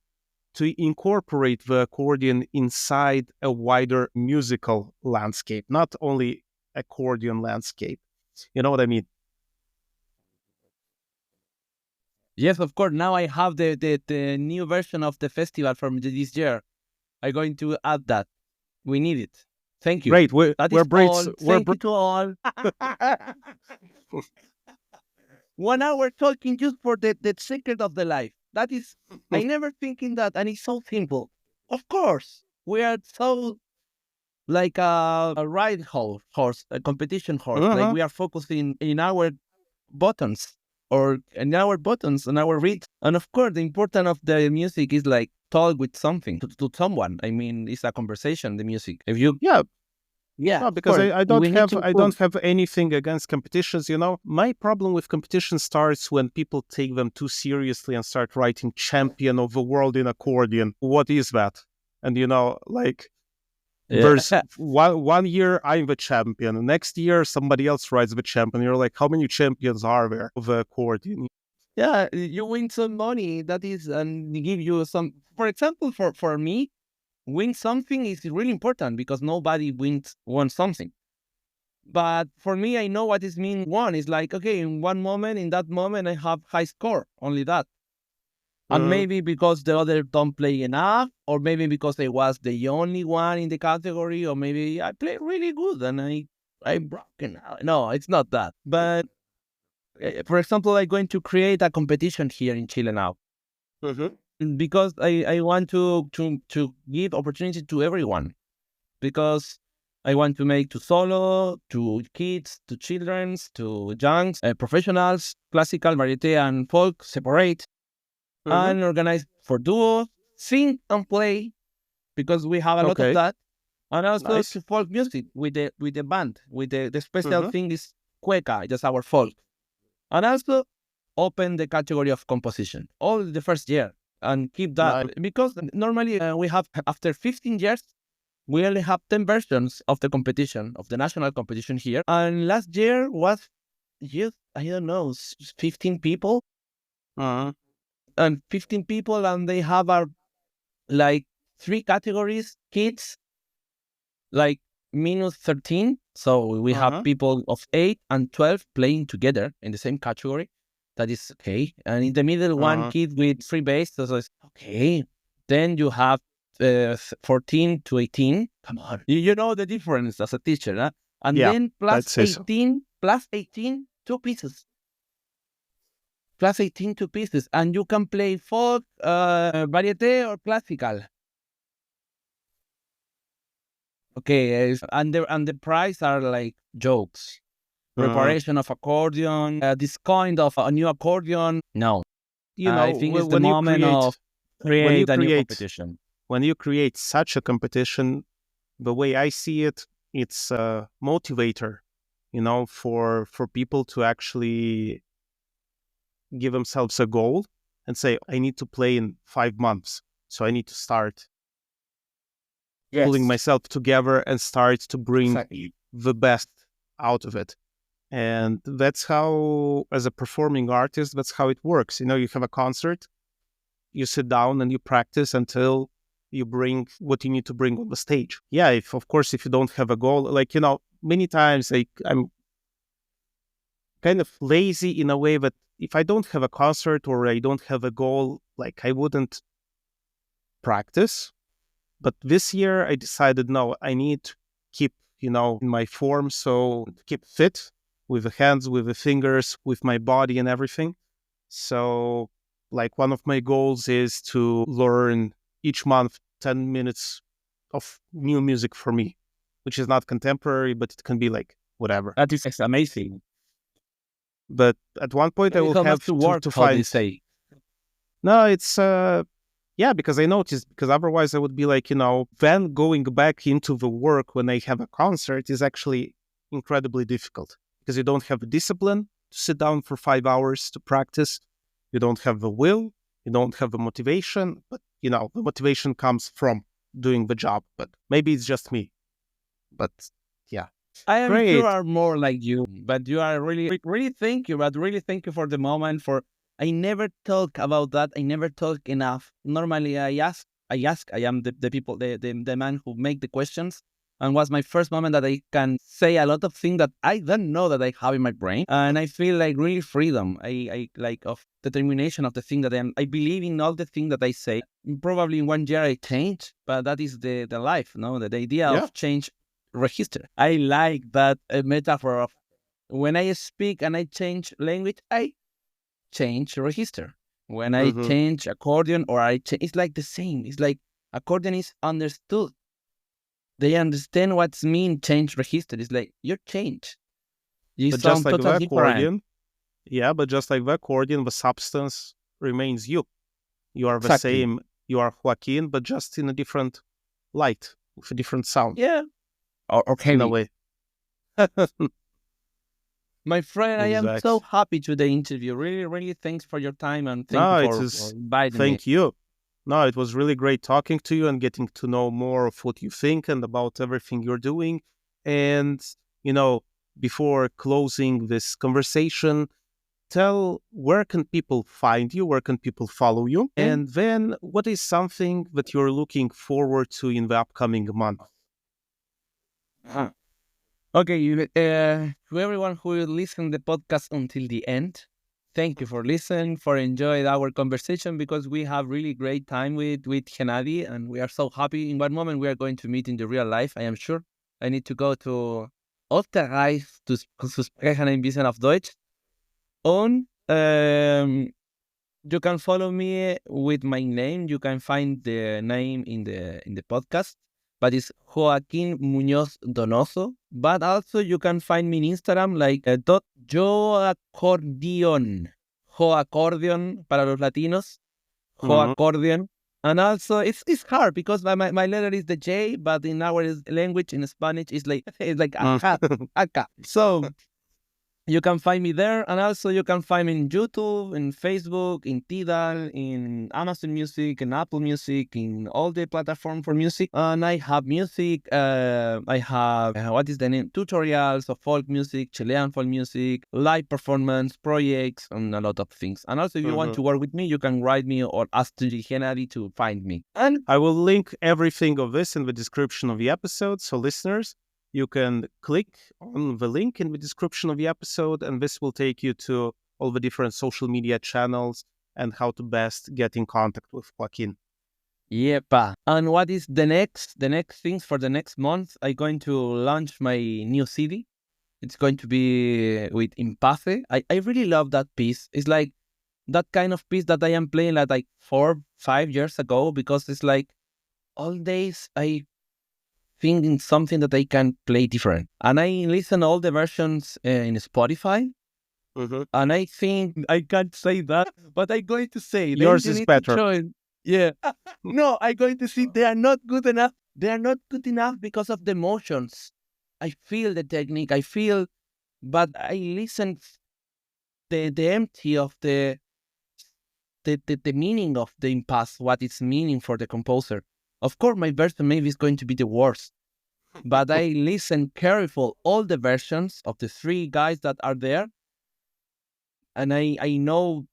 B: to incorporate the accordion inside a wider musical landscape, not only accordion landscape? You know what I mean?
C: Yes, of course. Now I have the new version of the festival from this year. I'm going to add that. We need it. Thank you.
B: Great.
C: Thank you to all. 1 hour talking just for the secret of the life. That is, I never thinking that, and it's so simple. Of course, we are so like a ride horse, a competition horse. Like we are focusing in our buttons and our reach. And of course, the importance of the music is like talk with something to someone. I mean, it's a conversation. The music. If you
B: no, because I don't have anything against competitions. My problem with competition starts when people take them too seriously and start writing "champion of the world in accordion." What is that? And there's one year I'm the champion, next year somebody else writes the champion. You're like, how many champions are there of the accordion?
C: Yeah, you win some money. That is, and they give you some. For example, for me, win something is really important because nobody won something. But for me, I know what is mean won. It's like, okay, in that moment, I have high score, only that. And maybe because the other don't play enough, or maybe because I was the only one in the category, or maybe I played really good and I broken out. No, it's not that. But for example, I'm going to create a competition here in Chile now. Because I want to give opportunity to everyone. Because I want to make to solo, to kids, to childrens, to youngs, professionals, classical, variety, and folk separate, and organize for duo, sing and play, because we have a lot of
B: Okay.
C: that, and also
B: Nice.
C: to folk music with the band. With the special thing is cueca, just our folk, and also open the category of composition all the first year and keep that,
B: Nice.
C: because normally we have, after 15 years, we only have 10 versions of the competition, of the national competition here. And last year was just, I don't know, 15 people. And 15 people, and they have like 3 categories: kids, like -13. So we have people of 8 and 12 playing together in the same category. That is okay. And in the middle, one kid with 3 bass. So it's okay. Then you have 14 to 18. Come on. You know the difference as a teacher, huh? And
B: Yeah,
C: then
B: I'd say so.
C: plus 18, 2 pieces. Plus 18, 2 pieces. And you can play folk, variete, or classical. Okay, and the price are like jokes. Preparation of accordion, this kind of a new accordion. No,
B: You know,
C: I think it's the
B: when you
C: moment of create a new competition.
B: when you create such a competition, the way I see it, it's a motivator, for people to actually give themselves a goal and say, I need to play in 5 months. So I need to start pulling myself together and start to bring the best out of it. And that's how, as a performing artist, that's how it works. You have a concert, you sit down and you practice until you bring what you need to bring on the stage. Yeah, if you don't have a goal, many times I'm kind of lazy in a way that if I don't have a concert or I don't have a goal, I wouldn't practice. But this year I decided, no, I need to keep, in my form. So keep fit with the hands, with the fingers, with my body and everything. So one of my goals is to learn each month 10 minutes of new music for me, which is not contemporary, but it can be whatever.
C: That is amazing.
B: But at one point I will have
C: to work
B: to
C: how
B: find.
C: they say.
B: No, it's because I noticed, because otherwise I would be then going back into the work when I have a concert is actually incredibly difficult, because you don't have the discipline to sit down for 5 hours to practice. You don't have the will, you don't have the motivation, but the motivation comes from doing the job. But maybe it's just me. But yeah.
C: I am
B: Great.
C: sure are more like you, but you are really, really thank you. But really thank you for the moment. I never talk about that. I never talk enough. Normally, I ask. I am the people, the man who make the questions. And was my first moment that I can say a lot of things that I don't know that I have in my brain. And I feel like really freedom. I like of determination of the thing that I believe in all the things that I say. Probably in 1 year I change, but that is the life, no? The idea of change register. I like that metaphor of when I speak and I change language, I change register. When I change accordion or it's like the same. It's like accordion is understood. They understand what's mean change register. It's like you change. You
B: But
C: sound
B: just like the
C: totally
B: accordion, but just like the accordion, the substance remains you. You are the same. You are Joaquin, but just in a different light, with a different sound.
C: Yeah. Or
B: in a way.
C: My friend, I am so happy to the interview. Really, really thanks for your time, and thank you for inviting me.
B: Thank you. No, it was really great talking to you and getting to know more of what you think and about everything you're doing. And, before closing this conversation, tell where can people find you, where can people follow you, and then what is something that you're looking forward to in the upcoming month?
C: Okay, to everyone who listened the podcast until the end, thank you for listening, for enjoying our conversation, because we have really great time with Gennady, and we are so happy. In one moment we are going to meet in the real life, I am sure. I need to go to Österreich zu sprechen ein bisschen auf Deutsch. Und you can follow me with my name. You can find the name in the podcast. but it's Joaquin Muñoz Donoso. But also you can find me in Instagram like .joaccordion. Joaccordion para los latinos. Joaccordion. And also it's hard because my letter is the J, but in our language, in Spanish, it's like acá. So you can find me there, and also you can find me in YouTube, in Facebook, in Tidal, in Amazon Music, in Apple Music, in all the platform for music. And I have music. I have what is the name? Tutorials of folk music, Chilean folk music, live performance projects, and a lot of things. And also, if you want to work with me, you can write me or ask to Kennedy to find me.
B: And I will link everything of this in the description of the episode. So listeners, you can click on the link in the description of the episode, and this will take you to all the different social media channels and how to best get in contact with Joaquin.
C: Yepa. And what is the next things for the next month? I'm going to launch my new CD. It's going to be with Impasse. I really love that piece. It's like that kind of piece that I am playing like 4-5 years ago, because it's like all days I thinking something that I can play different. And I listen all the versions in Spotify. And I think I can't say that, but I'm going to say
B: yours is better.
C: Yeah. No, I'm going to say they are not good enough. They are not good enough because of the emotions. I feel the technique. I feel, but I listen the empty of the meaning of the impasse, what it's meaning for the composer. Of course, my version maybe is going to be the worst, but I listen careful all the versions of the 3 guys that are there, and I know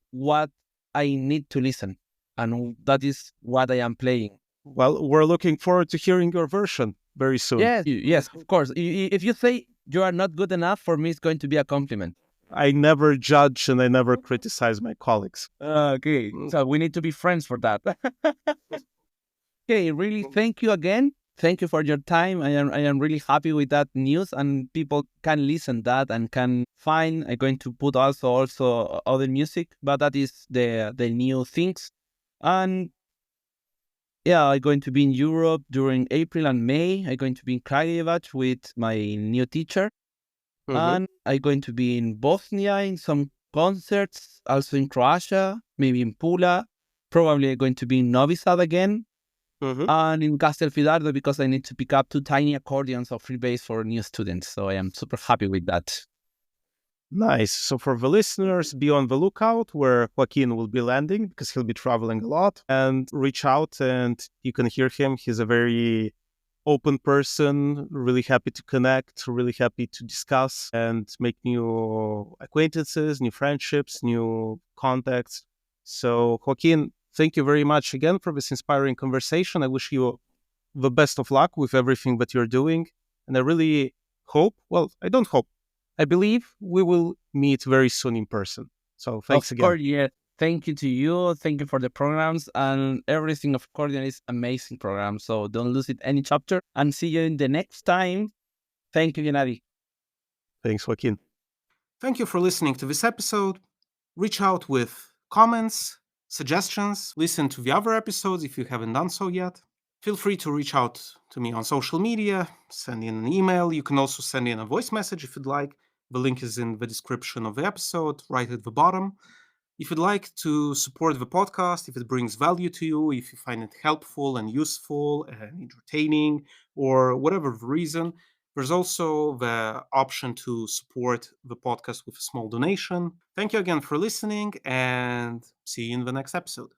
C: what I need to listen, and that is what I am playing.
B: Well, we're looking forward to hearing your version very soon.
C: Yes, of course. If you say you are not good enough, for me, it's going to be a compliment.
B: I never judge and I never criticize my colleagues.
C: Okay, so we need to be friends for that. Okay, really, thank you again. Thank you for your time. I am really happy with that news, and people can listen that and can find. I'm going to put also other music, but that is the new things. And yeah, I'm going to be in Europe during April and May. I'm going to be in Kragujevac with my new teacher. And I'm going to be in Bosnia in some concerts, also in Croatia, maybe in Pula. Probably I'm going to be in Novi Sad again. And in Castelfidardo, because I need to pick up 2 tiny accordions of freebase for new students. So I am super happy with that.
B: Nice. So for the listeners, be on the lookout where Joaquin will be landing, because he'll be traveling a lot, and reach out and you can hear him. He's a very open person, really happy to connect, really happy to discuss and make new acquaintances, new friendships, new contacts. So Joaquin, thank you very much again for this inspiring conversation. I wish you the best of luck with everything that you're doing. And I really hope, well, I don't hope, I believe we will meet very soon in person. So thanks again.
C: Of course, yeah. Thank you to you. Thank you for the programs and everything of Accordion is amazing program. So don't lose it any chapter, and see you in the next time. Thank you, Gennady.
B: Thanks, Joaquin.
A: Thank you for listening to this episode. Reach out with comments, suggestions. Listen to the other episodes if you haven't done so yet. Feel free to reach out to me on social media, send in an email. You can also send in a voice message if you'd like. The link is in the description of the episode, right at the bottom. If you'd like to support the podcast, if it brings value to you, if you find it helpful and useful and entertaining, or whatever the reason, there's also the option to support the podcast with a small donation. Thank you again for listening, and see you in the next episode.